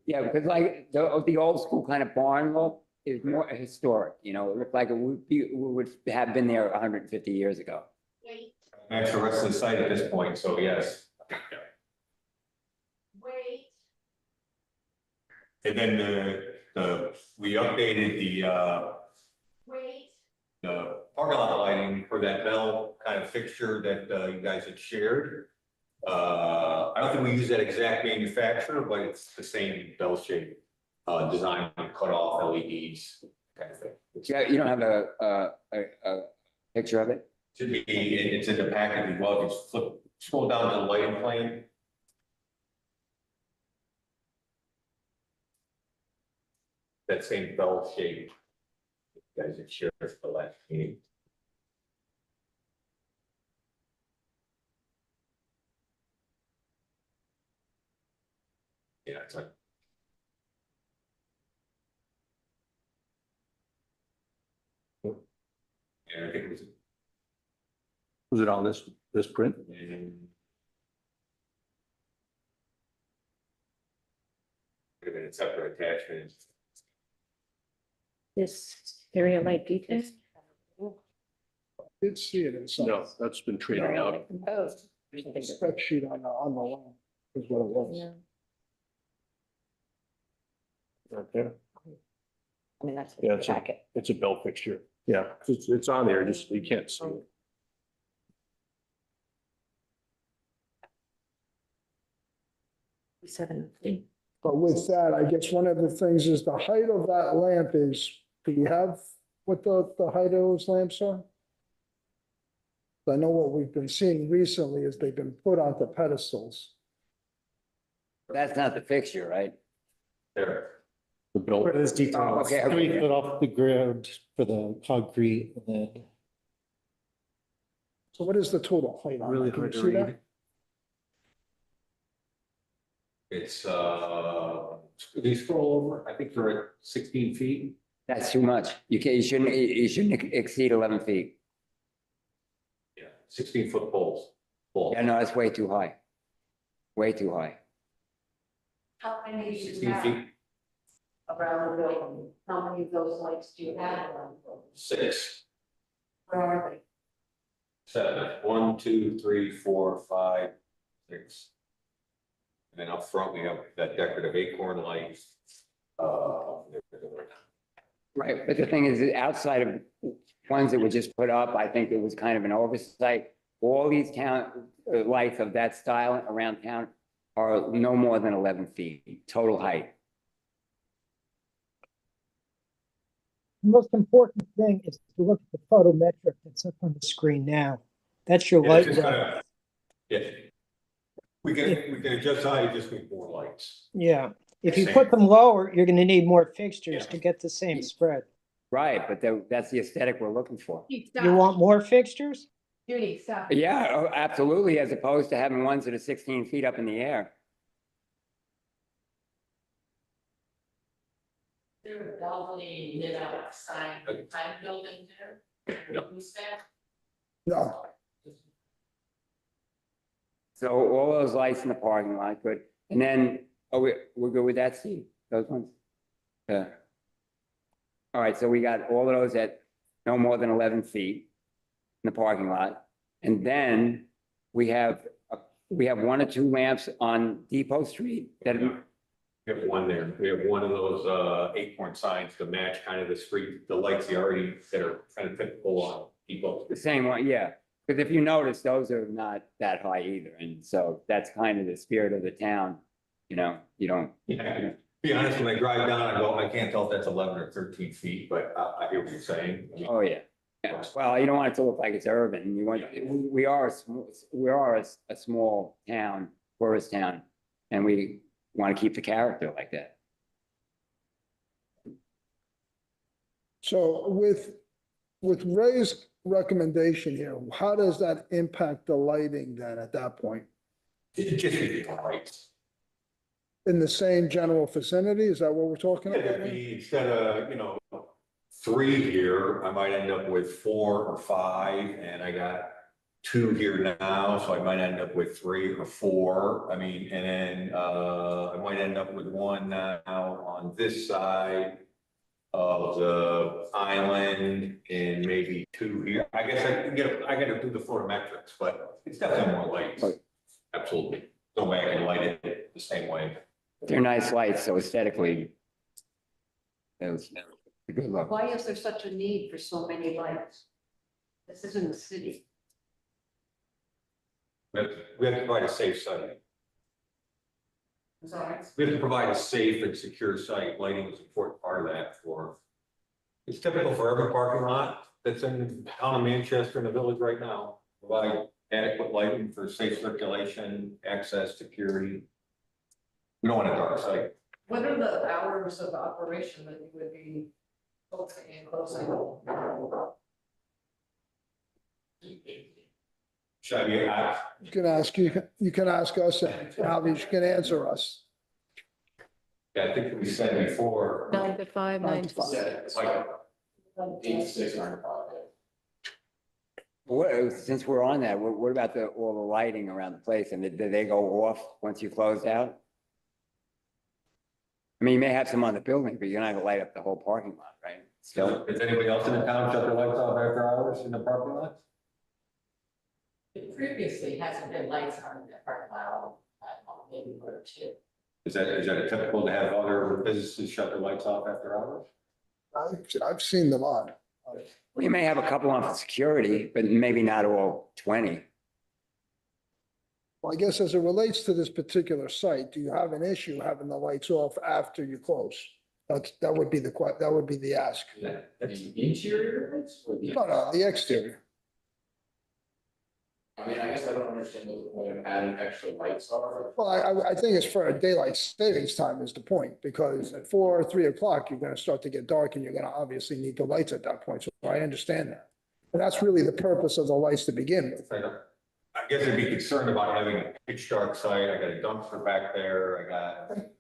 Speaker 5: Yeah, because like the old school kind of barn look is more historic, you know, it looked like it would have been there 150 years ago.
Speaker 1: Match the rest of the site at this point, so yes.
Speaker 7: Wait,
Speaker 1: And then we updated
Speaker 7: wait.
Speaker 1: the parking lot lighting for that bell kind of fixture that you guys had shared. I don't think we use that exact manufacturer, but it's the same bell shape, design, cut off LEDs kind of thing.
Speaker 5: Yeah, you don't have a picture of it?
Speaker 1: Should be, it's in the package as well, just scroll down to the lighting plan. That same bell shape. You guys had shared for the last meeting. Yeah, it's like. Yeah, I think it was.
Speaker 2: Was it on this print?
Speaker 1: Could have been a separate attachment.
Speaker 3: This area light detail.
Speaker 4: did see it in some
Speaker 2: No, that's been treated out.
Speaker 3: Oh.
Speaker 4: spec sheet on the line, is what it was.
Speaker 3: Yeah,
Speaker 2: Right there.
Speaker 3: I mean, that's
Speaker 2: Yeah,
Speaker 3: the packet.
Speaker 2: It's a bell fixture. Yeah, it's on there, just you can't see it.
Speaker 3: Seven.
Speaker 4: But with that, I guess one of the things is the height of that lamp is, do you have what the height of those lamps are? I know what we've been seeing recently is they've been put onto pedestals.
Speaker 5: That's not the fixture, right?
Speaker 1: There.
Speaker 2: The bell.
Speaker 8: Where it is detailed,
Speaker 5: Okay,
Speaker 8: 3 foot off the ground for the concrete and then
Speaker 4: So what is the total height on
Speaker 8: really
Speaker 4: that? Can
Speaker 8: hard
Speaker 4: you
Speaker 8: to
Speaker 4: see that?
Speaker 8: read.
Speaker 1: It's, if you scroll over, I think they're at 16 feet.
Speaker 5: That's too much. You shouldn't exceed 11 feet.
Speaker 1: Yeah, 16-foot poles. Pole.
Speaker 5: Yeah, no, that's way too high. Way too high.
Speaker 7: How many do you
Speaker 1: 16
Speaker 7: have
Speaker 1: feet,
Speaker 7: around the building? How many of those lights do you have around the building?
Speaker 1: 6,
Speaker 7: Where are they?
Speaker 1: 7, 1, 2, 3, 4, 5, 6. And then up front, we have that decorative acorn light.
Speaker 5: Right, but the thing is, outside of ones that were just put up, I think it was kind of an oversight. All these town lights of that style around town are no more than 11 feet total height.
Speaker 10: The most important thing is to look at the photometric that's up on the screen now. That's your
Speaker 1: Yeah,
Speaker 10: light
Speaker 1: it's
Speaker 10: level.
Speaker 1: gonna- yeah. We can adjust height, just need more lights.
Speaker 10: Yeah, if you
Speaker 1: Same.
Speaker 10: put them lower, you're gonna need more fixtures
Speaker 1: Yeah.
Speaker 10: to get the same spread.
Speaker 5: Right, but that's the aesthetic we're looking for.
Speaker 10: You want more fixtures?
Speaker 7: Judy, stop.
Speaker 5: Yeah, oh, absolutely, as opposed to having ones that are 16 feet up in the air.
Speaker 7: There a balcony lit up sign, behind building there?
Speaker 1: No.
Speaker 7: Who's that?
Speaker 4: No,
Speaker 5: So all those lights in the parking lot, good. And then, we're good with that, Steve? Those ones? Yeah. All right, so we got all of those at no more than 11 feet in the parking lot. And then we have 1 or 2 lamps on Depot Street that,
Speaker 1: We have one there. We have one of those 8-point signs to match kind of the street, the lights already that are kind of typical on people.
Speaker 5: the same one, yeah. Because if you notice, those are not that high either. And so that's kind of the spirit of the town, you know, you don't.
Speaker 1: Yeah, be honest, when I drive down, I go, I can't tell if that's 11 or 13 feet, but I hear what you're saying. I mean,
Speaker 5: Oh, yeah. Yeah, well, you don't want it to look like it's urban. You want, we are a small town, tourist town, and we want to keep the character like that.
Speaker 4: So with Ray's recommendation here, how does that impact the lighting then at that point?
Speaker 1: It just be the lights.
Speaker 4: In the same general vicinity? Is that what we're talking about?
Speaker 1: It'd
Speaker 4: here?
Speaker 1: be, instead of, 3 here, I might end up with 4 or 5, and I got 2 here now, so I might end up with 3 or 4. I mean, and then, I might end up with 1 now on this side of the island and maybe 2 here. I guess I gotta do the photometrics, but it's definitely more lights. Absolutely. Go back and light it the same way.
Speaker 5: They're nice lights, so aesthetically, it's a good look.
Speaker 11: Why is there such a need for so many lights? This isn't a city.
Speaker 1: We have to provide a safe site.
Speaker 11: I'm sorry.
Speaker 1: We have to provide a safe and secure site. Lighting is an important part of that it's typical for every parking lot that's in the town of Manchester and the village right now. Provide adequate lighting for safe circulation, access, security. We don't want a dark site.
Speaker 11: What are the hours of operation that you would be opening and closing?
Speaker 1: Should I be,
Speaker 4: You can ask us, and Alvy, you can answer us.
Speaker 1: I think we said before.
Speaker 3: 9 to 5, 9 to 6.
Speaker 1: It's like
Speaker 9: 8 to 6, 9 to 5.
Speaker 5: What, since we're on that, what about all the lighting around the place? And do they go off once you close out? I mean, you may have some on the building, but you're not gonna light up the whole parking lot, right? Still,
Speaker 1: Does anybody else in the town shut their lights off after hours in the parking lots?
Speaker 11: It previously hasn't been lights on in the parking lot, maybe 1 or 2.
Speaker 1: Is that typical to have other businesses shut their lights off after hours?
Speaker 4: I've seen them on.
Speaker 5: well, you may have a couple on for security, but maybe not all 20.
Speaker 4: Well, I guess as it relates to this particular site, do you have an issue having the lights off after you close? That would be the ask.
Speaker 9: The interior lights or the?
Speaker 4: No, the exterior.
Speaker 9: I mean, I guess I don't understand what the point of adding extra lights are.
Speaker 4: Well, I think it's for a daylight savings time is the point, because at 4 or 3 o'clock, you're gonna start to get dark and you're gonna obviously need the lights at that point. So I understand that. And that's really the purpose of the lights to begin with.
Speaker 1: I guess I'd be concerned about having a pitch dark site. I got a dumpster back there.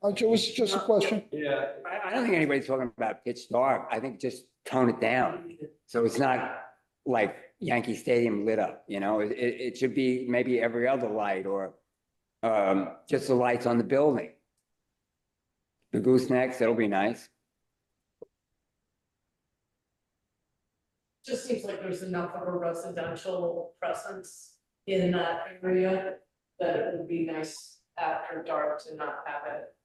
Speaker 4: It was just a question.
Speaker 1: Yeah.
Speaker 5: I don't think anybody's talking about pitch dark. I think just tone it down. So it's not like Yankee Stadium lit up, it should be maybe every other light or just the lights on the building. The goosenecks, that'll be nice.
Speaker 11: Just seems like there's enough of a residential presence in that area that it would be nice after dark to not have it.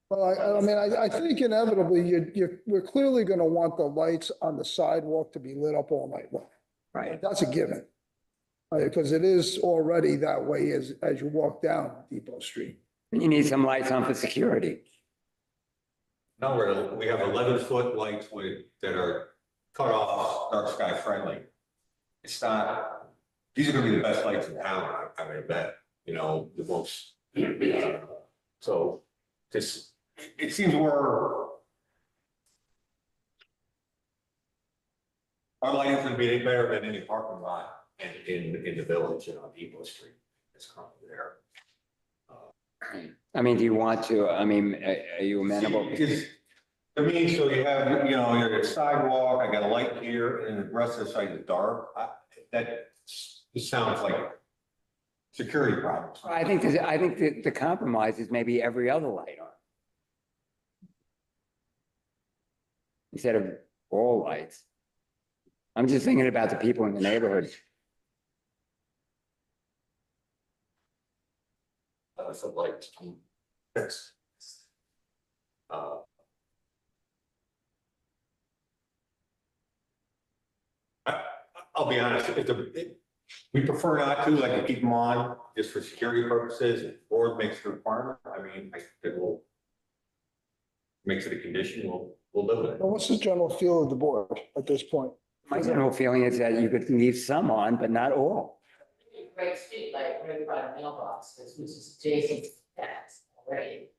Speaker 4: Well, I think inevitably we're clearly gonna want the lights on the sidewalk to be lit up all night long.
Speaker 5: Right.
Speaker 4: That's a given. Because it is already that way as you walk down Depot Street.
Speaker 5: You need some lights on for security.
Speaker 1: No, we have 11-foot lights that are cut off, dark sky friendly. It's not, these are gonna be the best lights in town, I mean, I bet, the most. So it seems our lighting's gonna be better than any parking lot in the village and on Depot Street. It's currently there.
Speaker 5: I mean, do you want to, are you amenable?
Speaker 1: To me, so you have, you're at sidewalk, I got a light here, and the rest of the site is dark. That just sounds like security problems.
Speaker 5: I think the compromise is maybe every other light on. instead of all lights. I'm just thinking about the people in the neighborhood.
Speaker 1: So like, that's. I'll be honest, we prefer not to, like, to keep them on just for security purposes, if the board makes the requirement, I mean, it will. Makes it a condition, we'll live with it.
Speaker 4: Well, what's the general feel of the board at this point?
Speaker 5: My general feeling is that you could leave some on, but not all.
Speaker 11: Great street light right by the mailbox, which is adjacent to that already.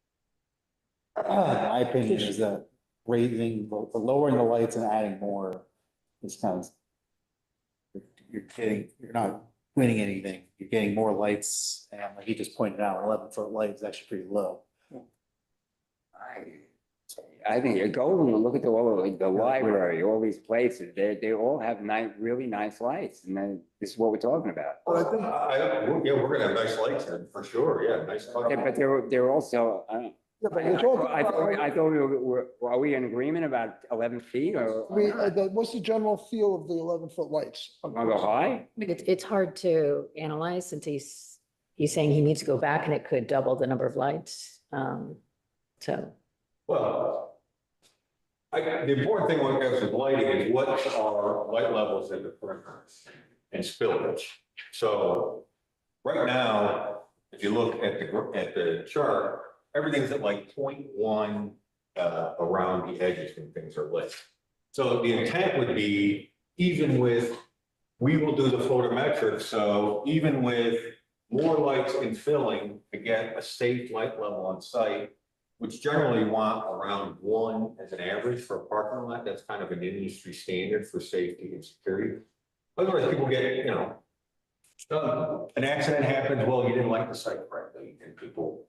Speaker 8: My opinion is that raising, lowering the lights and adding more is kind of. You're not winning anything. You're getting more lights, and like he just pointed out, 11-foot light is actually pretty low.
Speaker 5: I think you go and look at the library, all these places, they all have really nice lights, and then this is what we're talking about.
Speaker 1: Well, I think, yeah, we're gonna have nice lights in, for sure, yeah, nice.
Speaker 5: Yeah, but they're also,
Speaker 4: Yeah, but you're talking
Speaker 5: I thought are we in agreement about 11 feet or?
Speaker 4: what's the general feel of the 11-foot lights?
Speaker 5: Want to go high?
Speaker 3: It's hard to analyze since he's saying he needs to go back and it could double the number of lights. So,
Speaker 1: Well, the important thing when it comes to lighting is what are light levels at the perimeter and spillage. So right now, if you look at the chart, everything's at like 0.1 around the edges when things are lit. So the intent would be, even with, we will do the photometrics, so even with more lights infilling to get a safe light level on site, which generally want around 1 as an average for a parking lot. That's kind of an industry standard for safety and security. Otherwise, people get, an accident happens, well, you didn't like the site correctly, and people,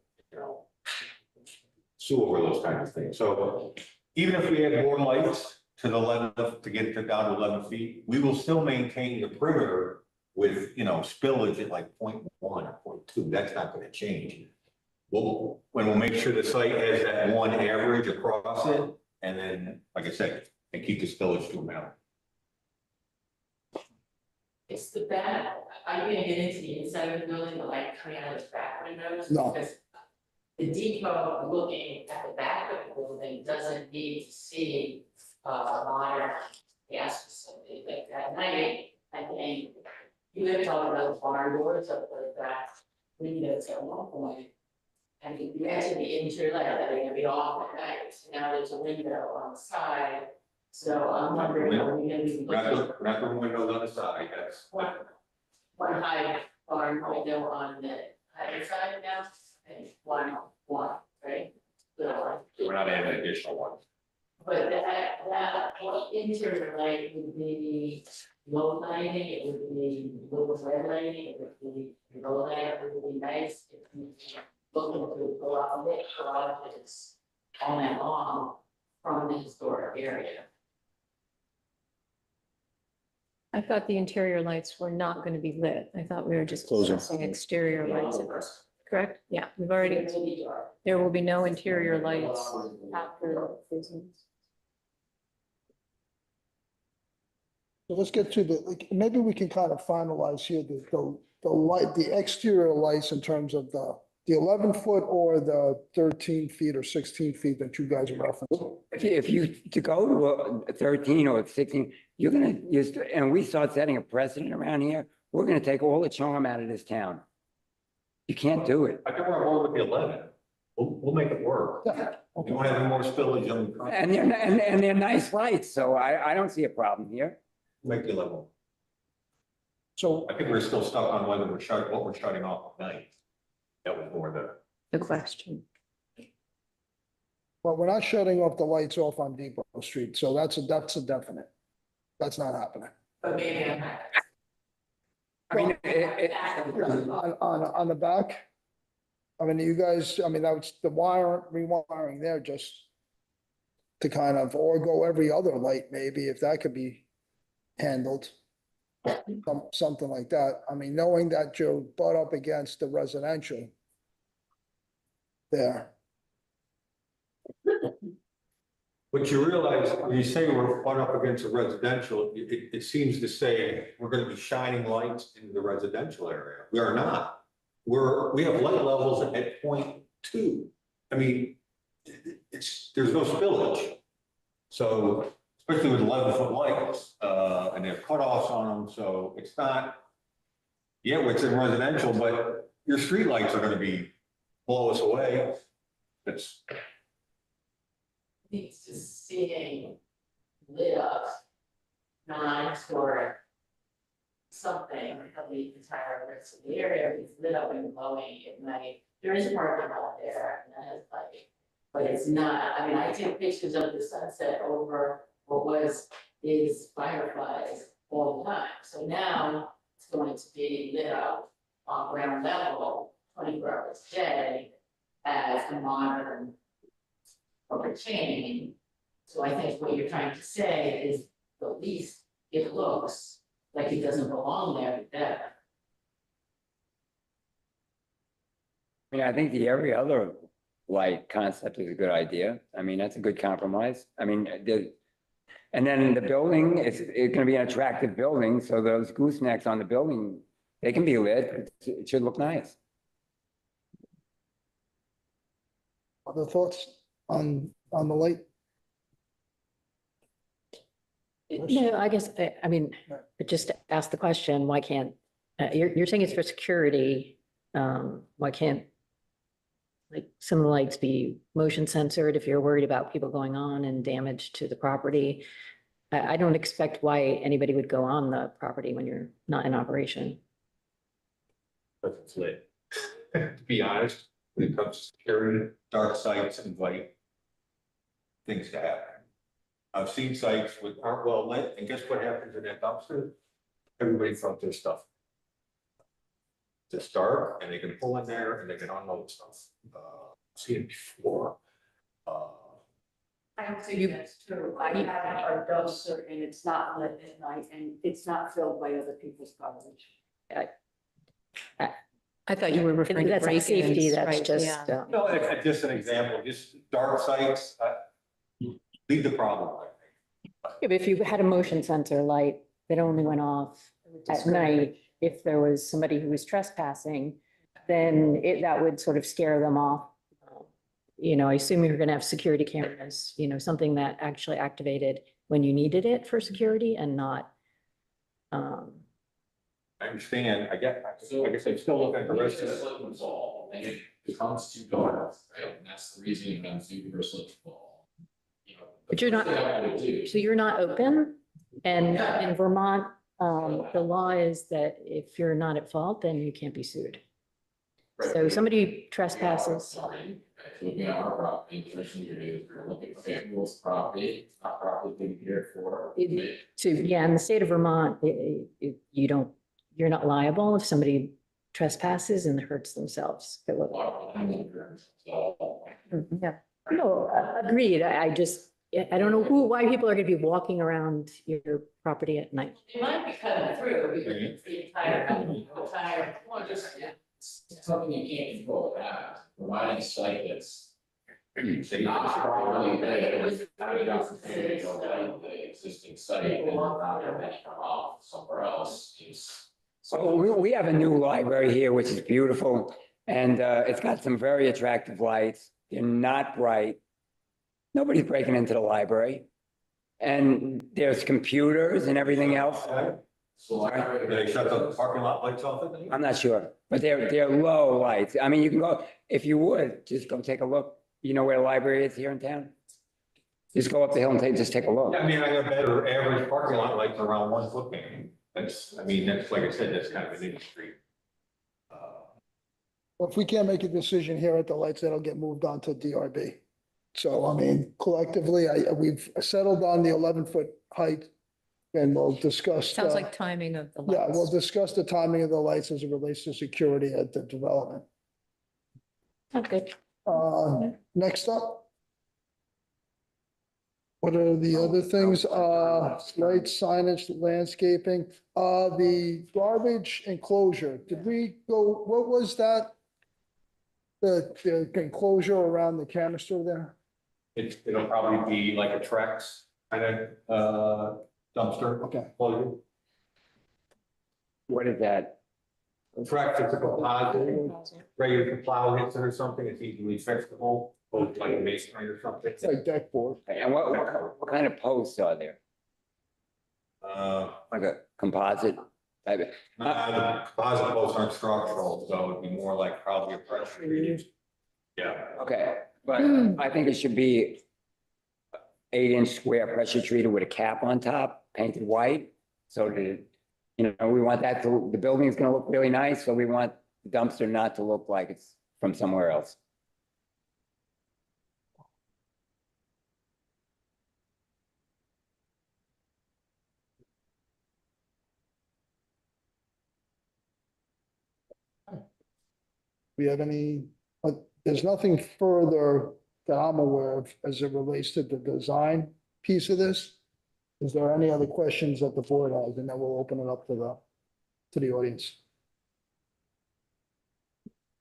Speaker 1: sue over those kinds of things. So even if we add more lights to the 11, to get it down to 11 feet, we will still maintain the perimeter with, spillage at like 0.1 or 0.2. That's not going to change. We'll make sure the site has that 1 average across it, and then, like I said, and keep the spillage to a minimum.
Speaker 11: It's the back, are you gonna get into the inside of the building, the light coming out of the back windows?
Speaker 4: No.
Speaker 11: Because the depot looking at the back of the building doesn't need to see modern gas facility. Like at night, I think, you have talked about the barn doors up like that, windows at one point. And you mentioned the interior light, that they're gonna be off at night, so now there's a window on the side. So I'm wondering, are we gonna be looking
Speaker 1: Not the windows on the side, that's.
Speaker 11: one high barn window on the other side now, and one, right? Little one.
Speaker 1: We're not adding an additional one.
Speaker 11: But that interior light would be low lighting, it would be low red lighting, it would be low light, it would be nice if you looking to go out and make garages all night long from the historic area.
Speaker 3: I thought the interior lights were not going to be lit. I thought we were just
Speaker 2: Closing.
Speaker 3: discussing exterior lights. Correct? Yeah, we've already, there will be no interior lights after business.
Speaker 4: So let's get to maybe we can kind of finalize here the light, the exterior lights in terms of the 11-foot or the 13 feet or 16 feet that you guys are referencing.
Speaker 5: If you to go to 13 or 16, you're gonna use, and we start setting a precedent around here, we're gonna take all the charm out of this town. You can't do it.
Speaker 1: I think we're on board with the 11. We'll make it work.
Speaker 4: Yeah.
Speaker 1: You want to have more spillage on the.
Speaker 5: And they're nice lights, so I don't see a problem here.
Speaker 1: Make the 11.
Speaker 4: So
Speaker 1: I think we're still stuck on whether what we're shutting off at night. That was more
Speaker 3: The question.
Speaker 4: but we're not shutting off the lights off on Depot Street, so that's a definite. That's not happening.
Speaker 11: But maybe I'm.
Speaker 5: I mean,
Speaker 4: On the back, I mean, you guys, I mean, that was the rewiring there just to kind of, or go every other light maybe, if that could be handled. Something like that. I mean, knowing that you're butt up against the residential there.
Speaker 1: But you realize, when you say we're fun up against a residential, it seems to say we're gonna be shining lights in the residential area. We are not. We have light levels at 0.2. I mean, there's no spillage. So, especially with 11-foot lights, and they have cutoffs on them, so it's not, yeah, it's in residential, but your street lights are gonna be, blow us away. It's,
Speaker 11: Needs to seeing lit up, non-historic something of the entire rest of the area is lit up and glowing at night. There is a parking lot there and that has light, but it's not, I mean, I take pictures of the sunset over what is fireflies all the time. So now it's going to be lit up on ground level, 24 hours a day as a modern or chain. So I think what you're trying to say is at least it looks like it doesn't belong there, but that.
Speaker 5: I mean, I think the every other light concept is a good idea. I mean, that's a good compromise. I mean, and then the building, it's gonna be an attractive building, so those goosenecks on the building, they can be lit. It should look nice.
Speaker 4: Other thoughts on the light?
Speaker 3: No, I guess, I mean, but just to ask the question, why can't, you're saying it's for security, why can't like some of the lights be motion censored if you're worried about people going on and damage to the property? I don't expect why anybody would go on the property when you're not in operation.
Speaker 1: but it's lit. To be honest, when it comes to security, dark sites invite things to happen. I've seen sites with aren't well lit, and guess what happens in that dumpster? Everybody throws their stuff. It's dark, and they can pull in there and they can unload stuff. I've seen it before.
Speaker 11: I don't think that's true. I have a dumpster and it's not lit at night and it's not filled by other people's garbage.
Speaker 3: I thought you were referring to. That's not safety, that's just,
Speaker 1: No, just an example, just dark sites, leave the problem. I think.
Speaker 3: Yeah, but if you had a motion sensor light that only went off at night, if there was somebody who was trespassing, then that would sort of scare them off. You know, I assume you're gonna have security cameras, you know, something that actually activated when you needed it for security and not.
Speaker 1: I understand, I guess I'm still looking at the rest of it.
Speaker 12: Slip and fall, and it becomes too dark, right? And that's the reason it becomes super slip and fall. You know,
Speaker 3: But you're not, so you're not open? And in Vermont, the law is that if you're not at fault, then you can't be sued. So somebody trespasses.
Speaker 12: Looking at our property, the first thing you do is you're looking, okay, who's property, it's not properly being cared for.
Speaker 3: So, yeah, in the state of Vermont, you're not liable if somebody trespasses and hurts themselves.
Speaker 12: So,
Speaker 3: Yeah, no, agreed. I don't know why people are gonna be walking around your property at night.
Speaker 11: It might be cutting through because the entire, well, just,
Speaker 12: it's something you can't control, providing a site that's not properly lit, have the opportunity to go down the existing site and not have any come off somewhere else is.
Speaker 5: So we have a new library here, which is beautiful, and it's got some very attractive lights. They're not bright. Nobody's breaking into the library. And there's computers and everything else.
Speaker 1: Do they shut the parking lot lights off at night?
Speaker 5: I'm not sure, but they're low lights. I mean, you can go, if you would, just go take a look. You know where the library is here in town? Just go up the hill and just take a look.
Speaker 1: Yeah, I mean, I got better average parking lot lights around 1 foot candle. That's like I said, that's kind of an industry.
Speaker 4: Well, if we can't make a decision here at the lights, that'll get moved on to DRB. So, I mean, collectively, we've settled on the 11-foot height. And we'll discuss.
Speaker 3: Sounds like timing of the
Speaker 4: Yeah,
Speaker 3: lights.
Speaker 4: we'll discuss the timing of the lights as it relates to security at the development.
Speaker 3: Okay.
Speaker 4: Next up. What are the other things? Lights, signage, landscaping, the garbage enclosure. Did we go, what was that? The enclosure around the canister there?
Speaker 1: It'll probably be like a Trex kind of, dumpster.
Speaker 4: Okay.
Speaker 1: Loading.
Speaker 5: What is that?
Speaker 1: Trex is a composite, ready to plow hits it or something, it's easily fixable, both like a masonry or something.
Speaker 4: It's like deck board.
Speaker 5: And what kind of posts are there? Like a composite type of?
Speaker 1: The composite posts aren't structural, so it'd be more like probably a pressure treated. Yeah.
Speaker 5: Okay, but I think it should be 8-inch square pressure treated with a cap on top, painted white. So that, you know, we want that to, the building's gonna look really nice, so we want the dumpster not to look like it's from somewhere else.
Speaker 4: We have any, there's nothing further that I'm aware of as it relates to the design piece of this. Is there any other questions that the board has? And then we'll open it up to the audience.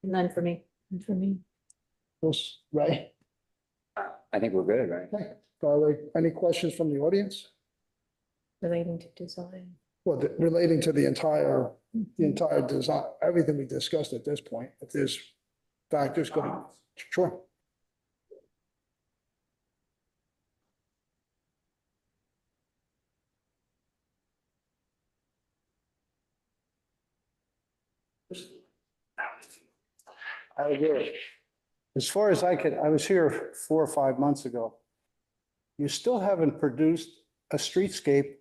Speaker 3: None for me. None for me.
Speaker 4: Yes, Ray?
Speaker 5: I think we're good, right?
Speaker 4: Okay. Carly, any questions from the audience?
Speaker 3: Relating to design.
Speaker 4: Well, relating to the entire design, everything we discussed at this point, if there's factors going, sure.
Speaker 8: I agree. As far as I was here 4 or 5 months ago. You still haven't produced a streetscape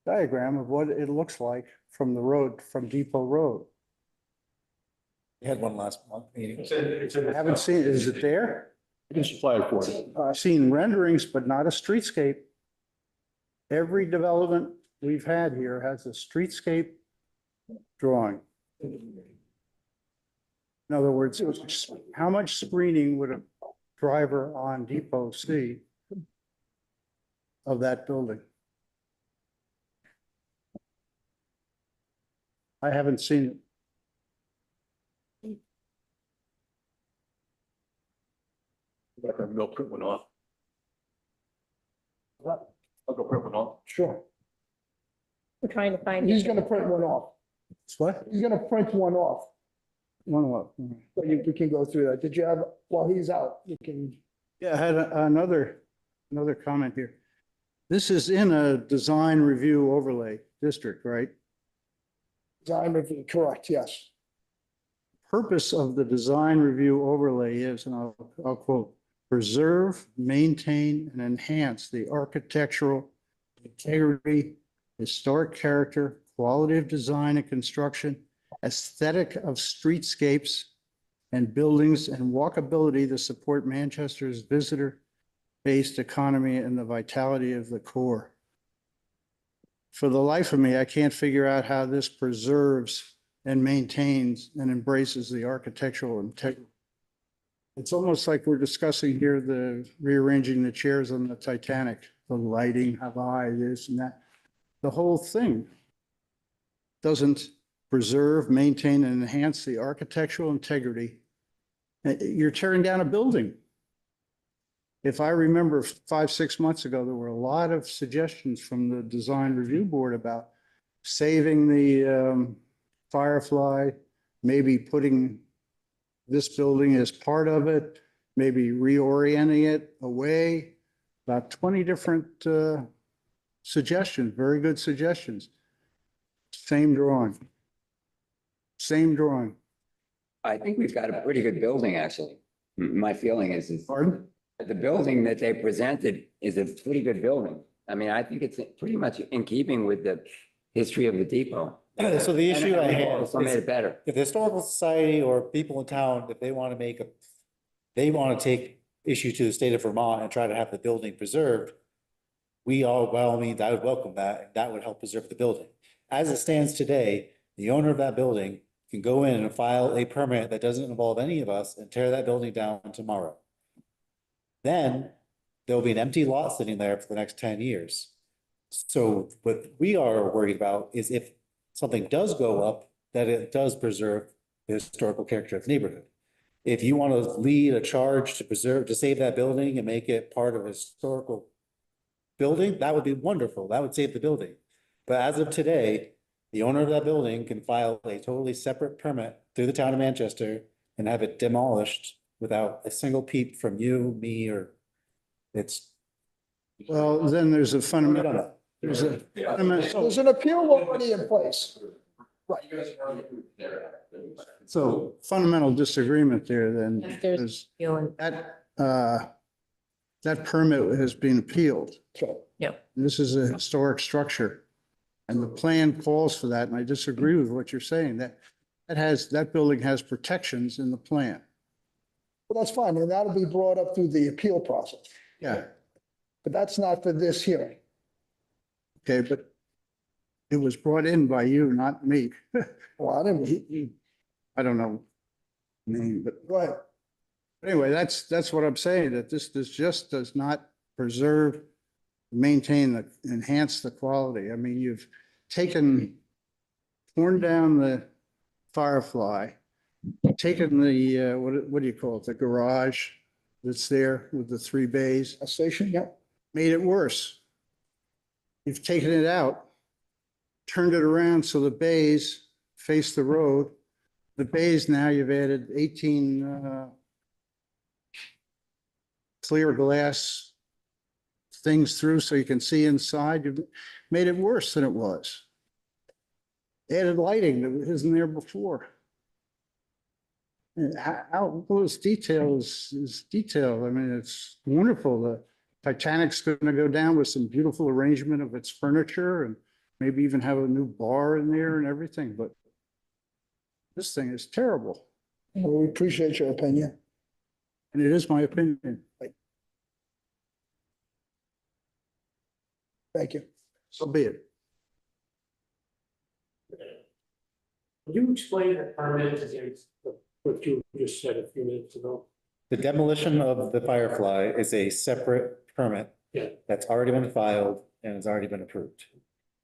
Speaker 8: diagram of what it looks like from the road, from Depot Road.
Speaker 2: We had one last month meeting.
Speaker 8: I haven't seen, is it there?
Speaker 2: You can supply it for it.
Speaker 8: I've seen renderings, but not a streetscape. Every development we've had here has a streetscape drawing. In other words, how much screening would a driver on Depot see of that building? I haven't seen it.
Speaker 2: Go print one off. I'll go print one off.
Speaker 4: Sure.
Speaker 3: We're trying to find.
Speaker 4: He's gonna print one off.
Speaker 8: It's what?
Speaker 4: He's gonna print one off.
Speaker 8: One of
Speaker 4: So we can go through that. Did you have, while he's out, you can,
Speaker 8: Yeah, I had another comment here. This is in a design review overlay district, right?
Speaker 4: design review, correct, yes.
Speaker 8: Purpose of the design review overlay is, and I'll quote, preserve, maintain, and enhance the architectural integrity, historic character, quality of design and construction, aesthetic of streetscapes and buildings, and walkability to support Manchester's visitor-based economy and the vitality of the core. For the life of me, I can't figure out how this preserves and maintains and embraces the architectural integrity. It's almost like we're discussing here the rearranging the chairs on the Titanic, the lighting, how high this and that. The whole thing doesn't preserve, maintain, and enhance the architectural integrity. You're tearing down a building. If I remember 5, 6 months ago, there were a lot of suggestions from the design review board about saving the Firefly, maybe putting this building as part of it, maybe reorienting it away. About 20 different suggestions, very good suggestions. Same drawing. Same drawing.
Speaker 5: I think we've got a pretty good building, actually. My feeling is
Speaker 8: Pardon?
Speaker 5: the building that they presented is a pretty good building. I mean, I think it's pretty much in keeping with the history of the depot.
Speaker 8: So the issue I
Speaker 5: And
Speaker 8: have
Speaker 5: also made
Speaker 8: is
Speaker 5: it better.
Speaker 8: if the historical society or people in town, if they want to they want to take issue to the state of Vermont and try to have the building preserved, we all, by all means, I would welcome that, and that would help preserve the building. As it stands today, the owner of that building can go in and file a permit that doesn't involve any of us and tear that building down tomorrow. Then there'll be an empty lot sitting there for the next 10 years. So what we are worried about is if something does go up, that it does preserve the historical character of the neighborhood.
Speaker 13: if you want to lead a charge to preserve, to save that building and make it part of a historical building, that would be wonderful. That would save the building. But as of today, the owner of that building can file a totally separate permit through the town of Manchester and have it demolished without a single peep from you, me, or it's.
Speaker 8: Well, then there's a fundamental, there's a fundamental,
Speaker 4: There's an appeal already in place. Right.
Speaker 8: so fundamental disagreement there then.
Speaker 3: If there's
Speaker 8: Because
Speaker 3: feeling,
Speaker 8: that permit has been appealed.
Speaker 4: So,
Speaker 8: This is a historic structure. And the plan calls for that, and I disagree with what you're saying, that building has protections in the plan.
Speaker 4: well, that's fine, and that'll be brought up through the appeal process,
Speaker 8: Yeah,
Speaker 4: but that's not for this hearing.
Speaker 8: okay, but it was brought in by you, not me.
Speaker 4: Well, I didn't,
Speaker 8: I don't know. Name, but
Speaker 4: go ahead.
Speaker 8: anyway, that's what I'm saying, that this just does not preserve, maintain, enhance the quality. I mean, you've torn down the Firefly, taken the, what do you call it, the garage that's there with the 3 bays,
Speaker 4: A station, yeah.
Speaker 8: made it worse. You've taken it out, turned it around so the bays face the road. The bays now, you've added 18 clear glass things through so you can see inside. You've made it worse than it was. Added lighting that isn't there before. And how those details is detailed. I mean, it's wonderful. The Titanic's going to go down with some beautiful arrangement of its furniture and maybe even have a new bar in there and everything, but this thing is terrible.
Speaker 4: Well, we appreciate your opinion.
Speaker 8: And it is my opinion.
Speaker 4: Thank you.
Speaker 8: So be it.
Speaker 9: Would you explain the permit against what you just said a few minutes ago?
Speaker 13: The demolition of the Firefly is a separate permit.
Speaker 9: Yeah.
Speaker 13: That's already been filed and has already been approved.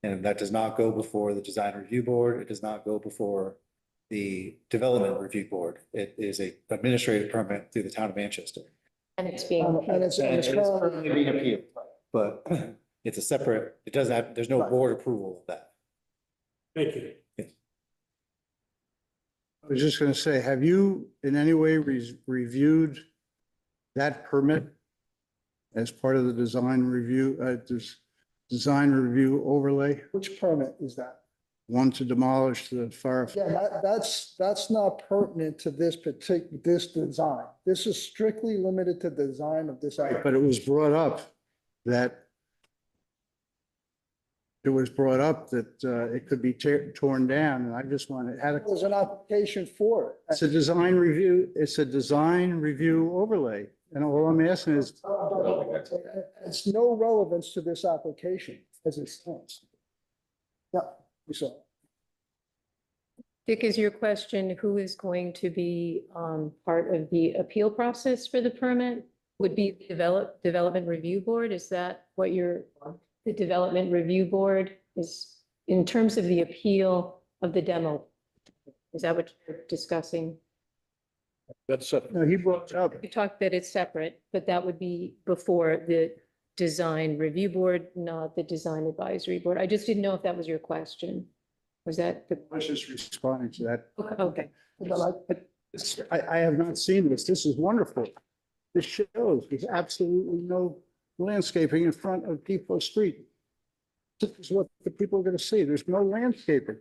Speaker 13: And that does not go before the design review board. It does not go before the development review board. It is a administrative permit through the town of Manchester.
Speaker 3: and it's being,
Speaker 4: And it's
Speaker 13: And it is
Speaker 4: currently,
Speaker 13: currently being appealed, but it's a separate, it doesn't have, there's no
Speaker 4: Right.
Speaker 13: board approval of that.
Speaker 9: Thank you.
Speaker 8: I was just going to say, have you in any way reviewed that permit as part of the design review, design review overlay?
Speaker 4: which permit is that?
Speaker 8: One to demolish the Firefly.
Speaker 4: Yeah, that's not pertinent to this this design. This is strictly limited to design of this.
Speaker 8: Right, but it was brought up that it could be torn down, and I just wanted,
Speaker 4: There's an application for it.
Speaker 8: it's a design review overlay. And all I'm asking is,
Speaker 4: It's no relevance to this application as it stands. Yeah, we saw.
Speaker 3: Dick, is your question, who is going to be part of the appeal process for the permit? Would be the development review board? Is that what the development review board is, in terms of the appeal of the demo? Is that what you're discussing?
Speaker 2: That's,
Speaker 8: no, he brought it up.
Speaker 3: You talked that it's separate, but that would be before the design review board, not the design advisory board. I just didn't know if that was your question. Was that the?
Speaker 8: I was just responding to that.
Speaker 3: Okay.
Speaker 8: I have not seen this. This is wonderful. This shows there's absolutely no landscaping in front of Depot Street. This is what the people are going to see. There's no landscaping.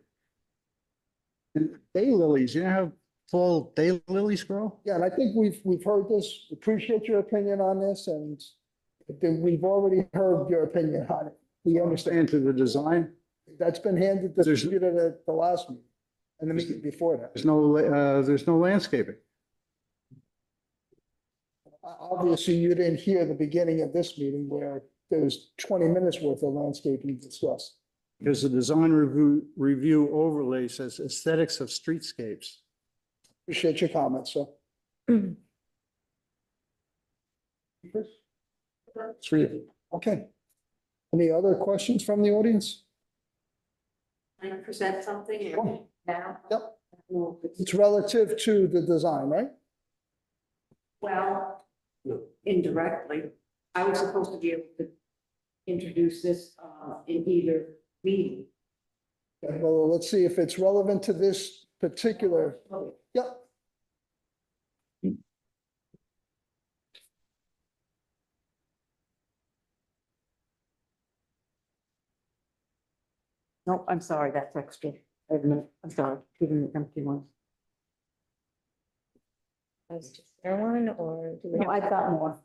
Speaker 8: And daylilies, you know how tall daylilies grow?
Speaker 4: Yeah, and I think we've heard this, appreciate your opinion on this, and then we've already heard your opinion on it. We understand.
Speaker 8: Understand to the design.
Speaker 4: That's been handed, distributed at the last meeting and the meeting before that.
Speaker 8: There's no landscaping.
Speaker 4: Obviously, you didn't hear the beginning of this meeting where there's 20 minutes worth of landscaping discussed.
Speaker 8: Because the design review overlay says aesthetics of streetscapes.
Speaker 4: Appreciate your comments, sir. Okay. Any other questions from the audience?
Speaker 11: Can I present something
Speaker 4: Sure.
Speaker 11: now?
Speaker 4: Yep. It's relative to the design, right?
Speaker 11: Well,
Speaker 9: No.
Speaker 11: indirectly, I was supposed to be able to introduce this, in either meeting.
Speaker 4: Okay, well, let's see if it's relevant to this particular, yep.
Speaker 11: No, I'm sorry, that's extra. I'm sorry, giving the empty ones.
Speaker 3: Is there one or? do we
Speaker 11: No,
Speaker 3: have-
Speaker 11: I've got more.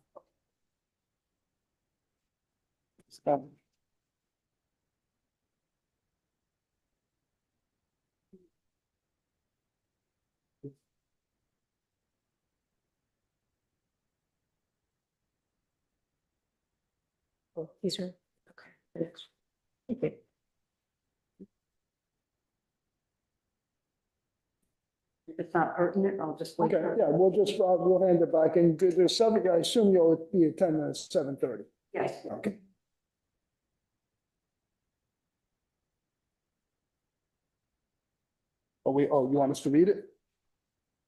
Speaker 3: Oh, these are, okay. Okay.
Speaker 11: If it's not pertinent, I'll just wait.
Speaker 4: Okay,
Speaker 11: for it.
Speaker 4: yeah, we'll just, we'll hand it back, and there's seven, I assume you'll be attending at 7:30.
Speaker 11: Yes.
Speaker 4: Okay. Oh, you want us to read it?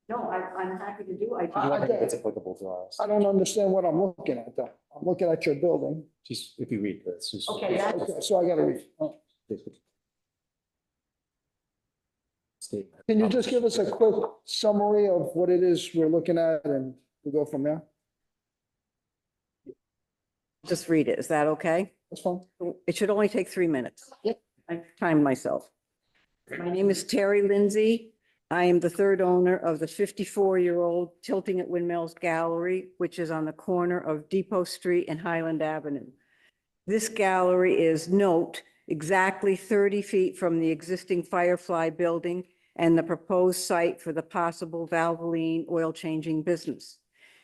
Speaker 11: No, I'm happy to do.
Speaker 13: It's applicable to us.
Speaker 4: I don't understand what I'm looking at, though. I'm looking at your building.
Speaker 13: Just, if you read this. just-
Speaker 11: Okay, that's-
Speaker 4: Okay, so I gotta read. Oh.
Speaker 13: Statement.
Speaker 4: Can you just give us a quick summary of what it is we're looking at, and we'll go from there?
Speaker 11: Just read it. Is that okay?
Speaker 4: That's fine.
Speaker 11: It should only take 3 minutes. Yep. I've timed myself. My name is Terry Lindsay. I am the third owner of the 54-year-old Tilting at Windmills Gallery, which is on the corner of Depot Street and Highland Avenue. This gallery is, note, exactly 30 feet from the existing Firefly building and the proposed site for the possible Valvoline oil changing business.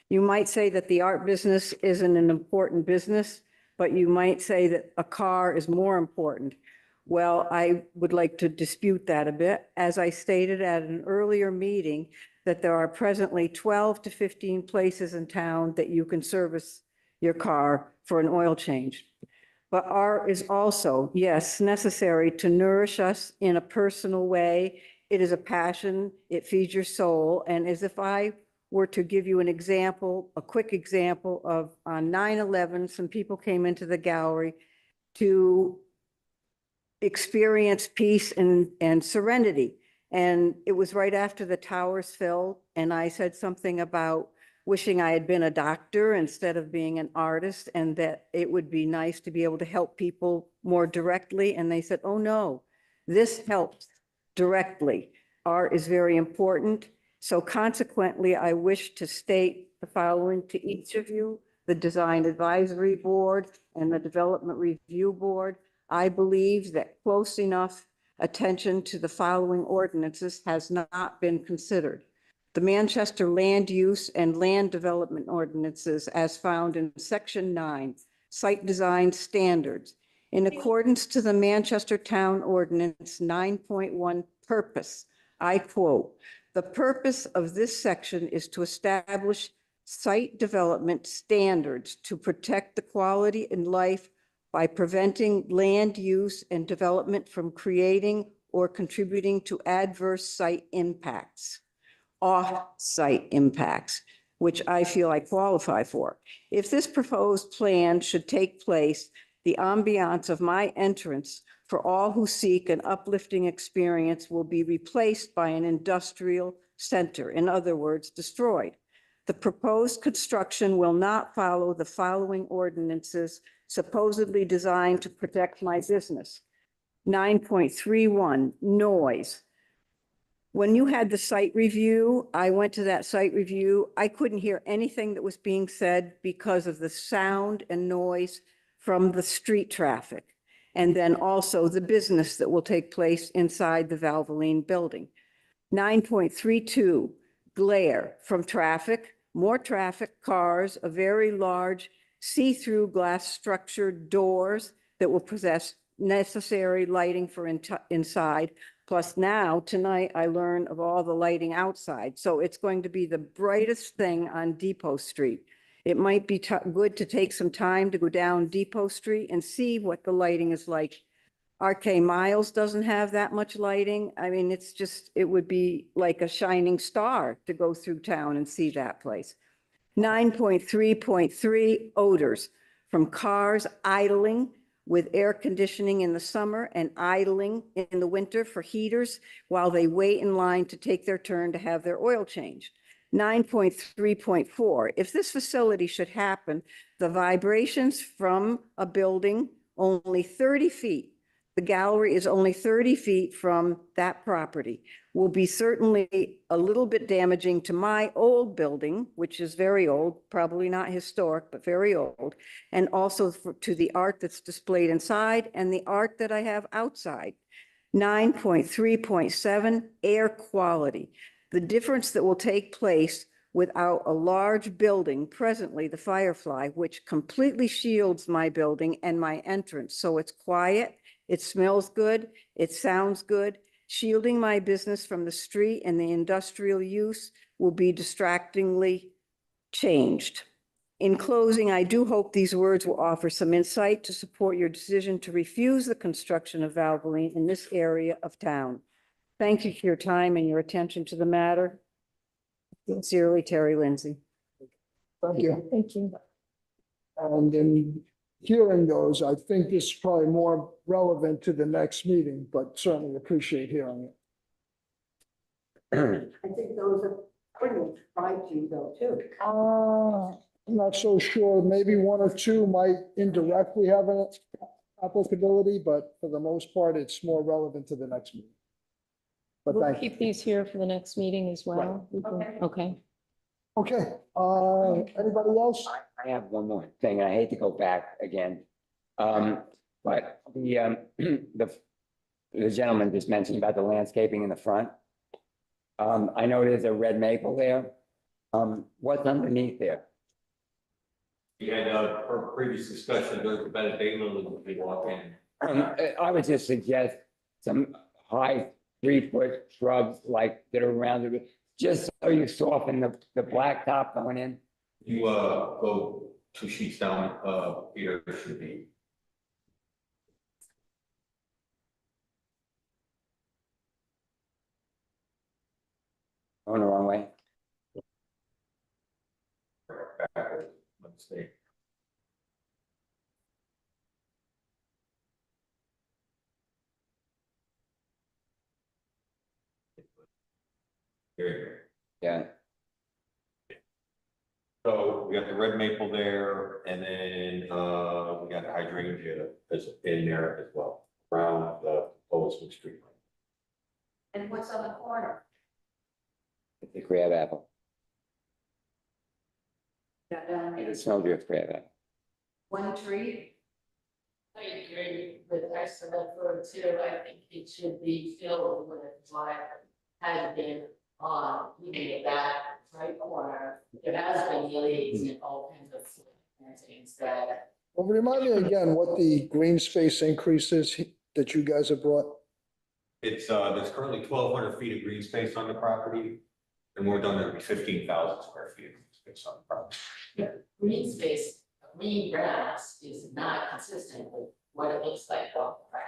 Speaker 11: You might say that the art business isn't an important business, but you might say that a car is more important. Well, I would like to dispute that a bit. As I stated at an earlier meeting, that there are presently 12 to 15 places in town that you can service your car for an oil change. But art is also, yes, necessary to nourish us in a personal way. It is a passion, it feeds your soul. And as if I were to give you an example, a quick example of on 9/11, some people came into the gallery to experience peace and serenity. And it was right after the towers fell. And I said something about wishing I had been a doctor instead of being an artist, and that it would be nice to be able to help people more directly. And they said, oh no, this helps directly. Art is very important. So consequently, I wish to state the following to each of you, the Design Advisory Board and the Development Review Board. I believe that close enough attention to the following ordinances has not been considered. The Manchester Land Use and Land Development Ordinances as found in Section 9, Site Design Standards. In accordance to the Manchester Town Ordinance 9.1 purpose, I quote, "The purpose of this section is to establish site development standards to protect the quality in life by preventing land use and development from creating or contributing to adverse site impacts, off-site impacts, which I feel I qualify for. If this proposed plan should take place, the ambiance of my entrance for all who seek an uplifting experience will be replaced by an industrial center, in other words, destroyed. The proposed construction will not follow the following ordinances supposedly designed to protect my business. 9.31, noise. When you had the site review, I went to that site review. I couldn't hear anything that was being said because of the sound and noise from the street traffic, and then also the business that will take place inside the Valvoline building. 9.32, glare from traffic, more traffic, cars, a very large see-through glass structured doors that will possess necessary lighting for inside. Plus now, tonight, I learned of all the lighting outside. So it's going to be the brightest thing on Depot Street. It might be good to take some time to go down Depot Street and see what the lighting is like. RK Miles doesn't have that much lighting. I mean, it's just, it would be like a shining star to go through town and see that place.
Speaker 14: 9.3.3 odors from cars idling with air conditioning in the summer and idling in the winter for heaters while they wait in line to take their turn to have their oil changed. 9.3.4, if this facility should happen, the vibrations from a building only 30 feet, the gallery is only 30 feet from that property, will be certainly a little bit damaging to my old building, which is very old, probably not historic, but very old, and also to the art that's displayed inside and the art that I have outside. 9.3.7, air quality. The difference that will take place without a large building, presently the Firefly, which completely shields my building and my entrance. So it's quiet, it smells good, it sounds good. Shielding my business from the street and the industrial use will be distractingly changed. In closing, I do hope these words will offer some insight to support your decision to refuse the construction of Valvoline in this area of town. Thank you for your time and your attention to the matter. Sincerely, Terry Lindsay.
Speaker 4: Thank you.
Speaker 3: Thank you.
Speaker 4: And in hearing those, I think this is probably more relevant to the next meeting, but certainly appreciate hearing it.
Speaker 14: I think those are pretty fine to you though, too.
Speaker 4: I'm not so sure. Maybe one or two might indirectly have an applicability, but for the most part, it's more relevant to the next meeting. But
Speaker 15: We'll
Speaker 4: thank you.
Speaker 15: keep these here for the next meeting as well. We can- Okay.
Speaker 4: Okay, anybody else?
Speaker 5: I have one more thing, and I hate to go back again. But the gentleman just mentioned about the landscaping in the front. I know there's a red maple there. What's underneath there?
Speaker 1: We had a previous discussion, there's about a day when we walk in.
Speaker 5: I would just suggest some high 3-foot shrubs like that are around it, just so you soften the blacktop going in.
Speaker 1: You go 2 sheets down, Peter, should be.
Speaker 5: Going the wrong way.
Speaker 1: Backwards, mistake. Here you go.
Speaker 5: Yeah.
Speaker 1: So we got the red maple there, and then we got the hydrangea as in there as well, around the Boylston Street.
Speaker 14: And what's on the corner?
Speaker 5: It's a crab apple.
Speaker 14: Got down there.
Speaker 5: It's snowdrift crab apple.
Speaker 14: One tree?
Speaker 11: I agree with Esther Bedford too. I think it should be filled with what has been on even that right corner. There has been leaves and all kinds of plantings that.
Speaker 4: Well, remind me again what the green space increase is that you guys have brought.
Speaker 1: It's, there's currently 1,200 feet of green space on the property, and we're done to 15,000 square feet of green space on the property.
Speaker 11: Green space, green grass is not consistent with what it looks like off the ground.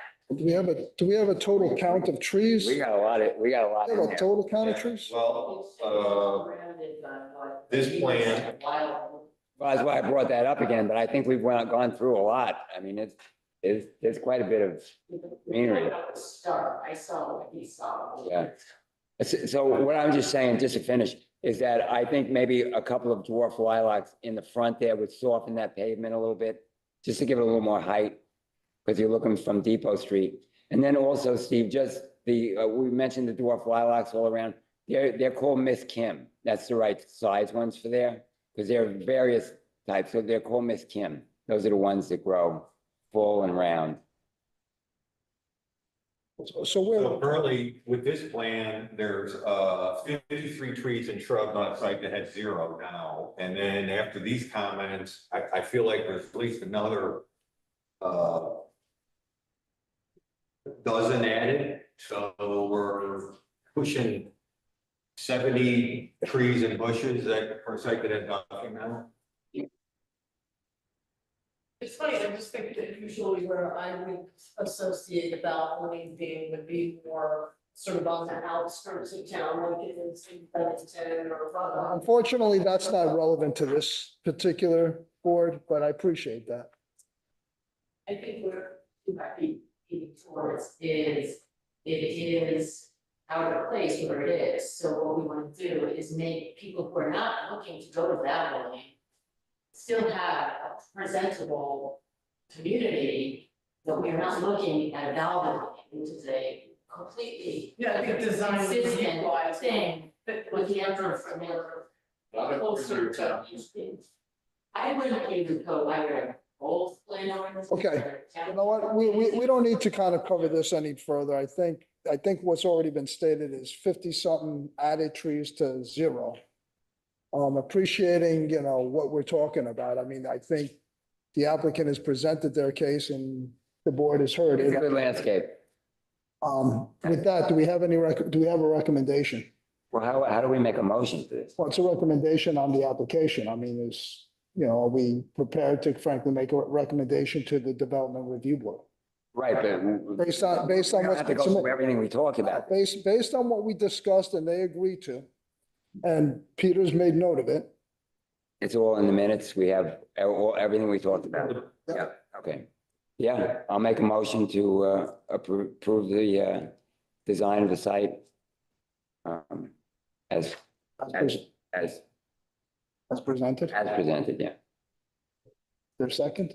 Speaker 4: Do we have a total count of trees?
Speaker 5: We got a lot
Speaker 4: Do we
Speaker 5: in
Speaker 4: have a
Speaker 5: there.
Speaker 4: total count of trees?
Speaker 1: Well,
Speaker 11: Surrounded by what-
Speaker 1: this plan-
Speaker 11: Wild.
Speaker 5: Well, that's why I brought that up again, but I think we've gone through a lot. I mean, there's quite a bit of greenery.
Speaker 11: Start, I saw what he saw.
Speaker 5: Yeah. So what I'm just saying, just to finish, is that I think maybe a couple of dwarf lilacs in the front there would soften that pavement a little bit, just to give it a little more height, because you're looking from Depot Street. And then also, Steve, just we mentioned the dwarf lilacs all around. They're called Miss Kim. That's the right size ones for there, because there are various types. So they're called Miss Kim. Those are the ones that grow full and round.
Speaker 4: So
Speaker 1: So currently, with this plan, there's 53 trees and shrubs on site that had 0 now. And then after these comments, I feel like there's at least another dozen added. So we're pushing 70 trees and bushes that for a site that has nothing now.
Speaker 11: It's funny, I just think that usually where I would associate the balcony being would be more sort of on the outskirts of town, like it is in Bennington or.
Speaker 4: Unfortunately, that's not relevant to this particular board, but I appreciate that.
Speaker 11: I think where you might be leaning towards is, it is out of place where it is. So what we want to do is make people who are not looking to go to that building still have a presentable community, but we are not looking at a Valve, which is a completely
Speaker 9: Yeah, I think design would be
Speaker 11: consistent
Speaker 9: wise.
Speaker 11: thing with the entrance from there. Closer to. I wouldn't even go, I would old plan ordinance.
Speaker 4: Okay. You know what, we don't need to kind of cover this any further. I think what's already been stated is 50-something added trees to 0. Appreciating, you know, what we're talking about. I mean, I think the applicant has presented their case and the board has heard
Speaker 5: It's a
Speaker 4: it.
Speaker 5: good landscape.
Speaker 4: With that, do we have a recommendation?
Speaker 5: Well, how do we make a motion to this?
Speaker 4: Well, it's a recommendation on the application. I mean, are we prepared to frankly make a recommendation to the Development Review Board?
Speaker 5: Right, but.
Speaker 4: Based on
Speaker 5: We don't
Speaker 4: what's
Speaker 5: have to
Speaker 4: been
Speaker 5: go through
Speaker 4: submitted.
Speaker 5: everything we talked about.
Speaker 4: Based on what we discussed and they agreed to, and Peter's made note of it.
Speaker 5: It's all in the minutes. We have everything we talked about. Yeah, okay. Yeah, I'll make a motion to approve the design of the site. As
Speaker 4: Presented.
Speaker 5: as presented, yeah.
Speaker 4: Their second?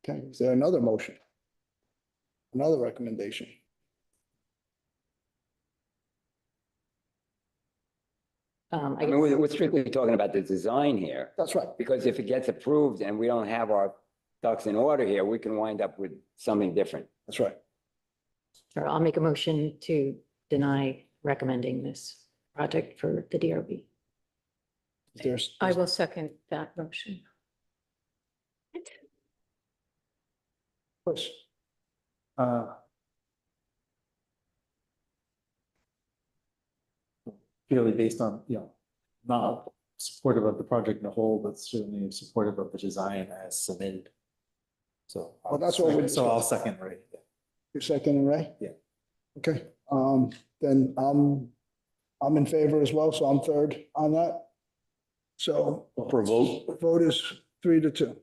Speaker 4: Okay, is there another motion? Another recommendation?
Speaker 5: I mean, we're strictly talking about the design here,
Speaker 4: That's right.
Speaker 5: because if it gets approved and we don't have our ducks in order here, we can wind up with something different.
Speaker 4: That's right.
Speaker 3: Or I'll make a motion to deny recommending this project for the DRB.
Speaker 4: There's,
Speaker 15: I will second that motion.
Speaker 4: Chris.
Speaker 13: Purely based on, not supportive of the project in a whole, but certainly supportive of the design as submitted. So.
Speaker 4: Well, that's what we
Speaker 13: So I'll
Speaker 4: discussed.
Speaker 13: second, right?
Speaker 4: You're second, Ray?
Speaker 13: Yeah.
Speaker 4: Okay, then I'm in favor as well, so I'm third on that. So
Speaker 2: For a vote?
Speaker 4: the vote is 3-2.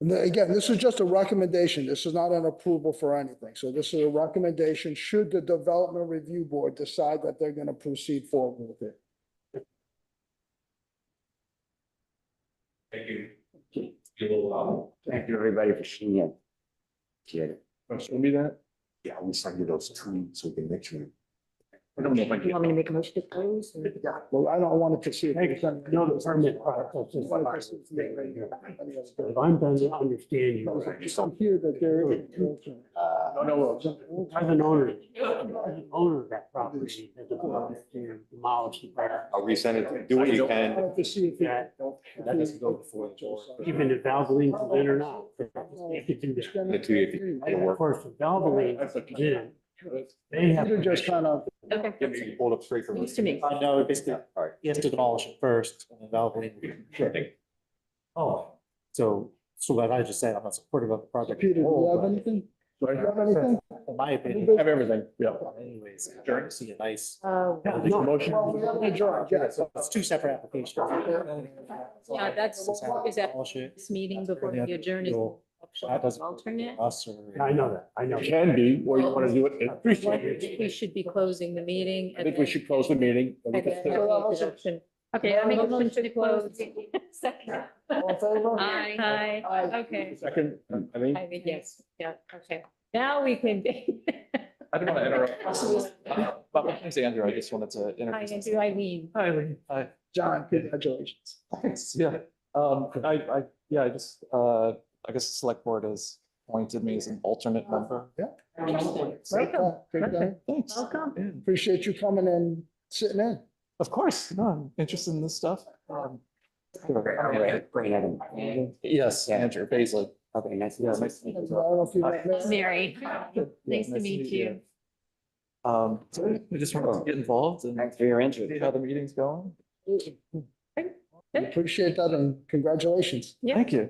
Speaker 4: And then again, this is just a recommendation. This is not an approval for anything. So this is a recommendation should the Development Review Board decide that they're going to proceed forward with it.
Speaker 12: Thank you.
Speaker 5: Thank you, everybody, for seeing it. Appreciate it.
Speaker 2: Show me that?
Speaker 1: Yeah, we send you those trees so we can make sure.
Speaker 2: I don't know if I
Speaker 3: You want me to make a motion to close? or-
Speaker 4: Well, I don't want it to see.
Speaker 9: No, the permit process is If I'm going to understand you. right,
Speaker 4: Some here that there.
Speaker 9: Present owner of that property has a permit to demolish the property.
Speaker 1: I'll resend it, do what you can.
Speaker 4: To see if
Speaker 9: That
Speaker 13: That doesn't go before the board.
Speaker 9: even if Valvoline is in or not. They could do that.
Speaker 1: Send it to you if you can
Speaker 9: And of
Speaker 1: work.
Speaker 9: course, if Valvoline is in, they have.
Speaker 4: Peter just kind of,
Speaker 3: Okay.
Speaker 1: Get me pulled up straight from.
Speaker 3: Seems to me.
Speaker 13: I know, basically,
Speaker 1: All right.
Speaker 13: he has to demolish it first and then Valvoline.
Speaker 9: Oh,
Speaker 13: So what I just said, I'm not supportive of the project.
Speaker 4: Peter, do you
Speaker 13: whole,
Speaker 4: have
Speaker 13: but
Speaker 4: anything? Do you have anything?
Speaker 13: In my opinion.
Speaker 2: Have everything, yeah.
Speaker 13: Anyways, I'm trying to see a nice.
Speaker 9: no.
Speaker 2: Motion.
Speaker 4: Well, we haven't adjourned yet.
Speaker 13: So it's two separate applications.
Speaker 15: Yeah, that's, is that
Speaker 13: Demolish it.
Speaker 15: this meeting before the adjourn is
Speaker 13: You'll-
Speaker 15: option
Speaker 13: that doesn't-
Speaker 15: alternate?
Speaker 13: Us or.
Speaker 9: I know that, I know.
Speaker 2: It can be, or you want to do
Speaker 9: I
Speaker 2: it.
Speaker 9: appreciate
Speaker 15: I think we should be closing the meeting.
Speaker 2: I think we should close the meeting. and we
Speaker 15: And
Speaker 2: can
Speaker 15: then
Speaker 2: still-
Speaker 15: have the introduction. Okay, I make a motion to close.
Speaker 3: Second.
Speaker 4: All in favor?
Speaker 15: Aye.
Speaker 4: Aye.
Speaker 15: Okay.
Speaker 2: Second, I think.
Speaker 15: I mean, yes, yeah, okay. Now we can.
Speaker 16: I don't want to interrupt. But my name's Andrew. I just wanted to
Speaker 15: Hi,
Speaker 16: introduce.
Speaker 15: Andrew, Eileen.
Speaker 16: Hi, Lee. Hi.
Speaker 4: John, congratulations.
Speaker 16: Thanks. Yeah. I just, I guess the select board has appointed me as an alternate member.
Speaker 4: Welcome.
Speaker 16: Thanks.
Speaker 15: Welcome.
Speaker 4: Appreciate you coming and sitting in.
Speaker 16: Of course. No, I'm interested in this stuff.
Speaker 5: Great, Evan.
Speaker 16: Yes,
Speaker 5: Yeah.
Speaker 16: Andrew Baisley.
Speaker 5: Okay, nice.
Speaker 16: Yeah, nice to meet
Speaker 4: I
Speaker 16: you.
Speaker 4: don't know if you met Mary.
Speaker 15: Mary, nice to
Speaker 16: nice to
Speaker 15: meet
Speaker 16: meet
Speaker 15: you.
Speaker 16: So we just wanted to get involved and
Speaker 5: Thanks for your interest.
Speaker 16: see how the meeting's going.
Speaker 4: Appreciate that and congratulations.
Speaker 15: Yeah.
Speaker 16: Thank you.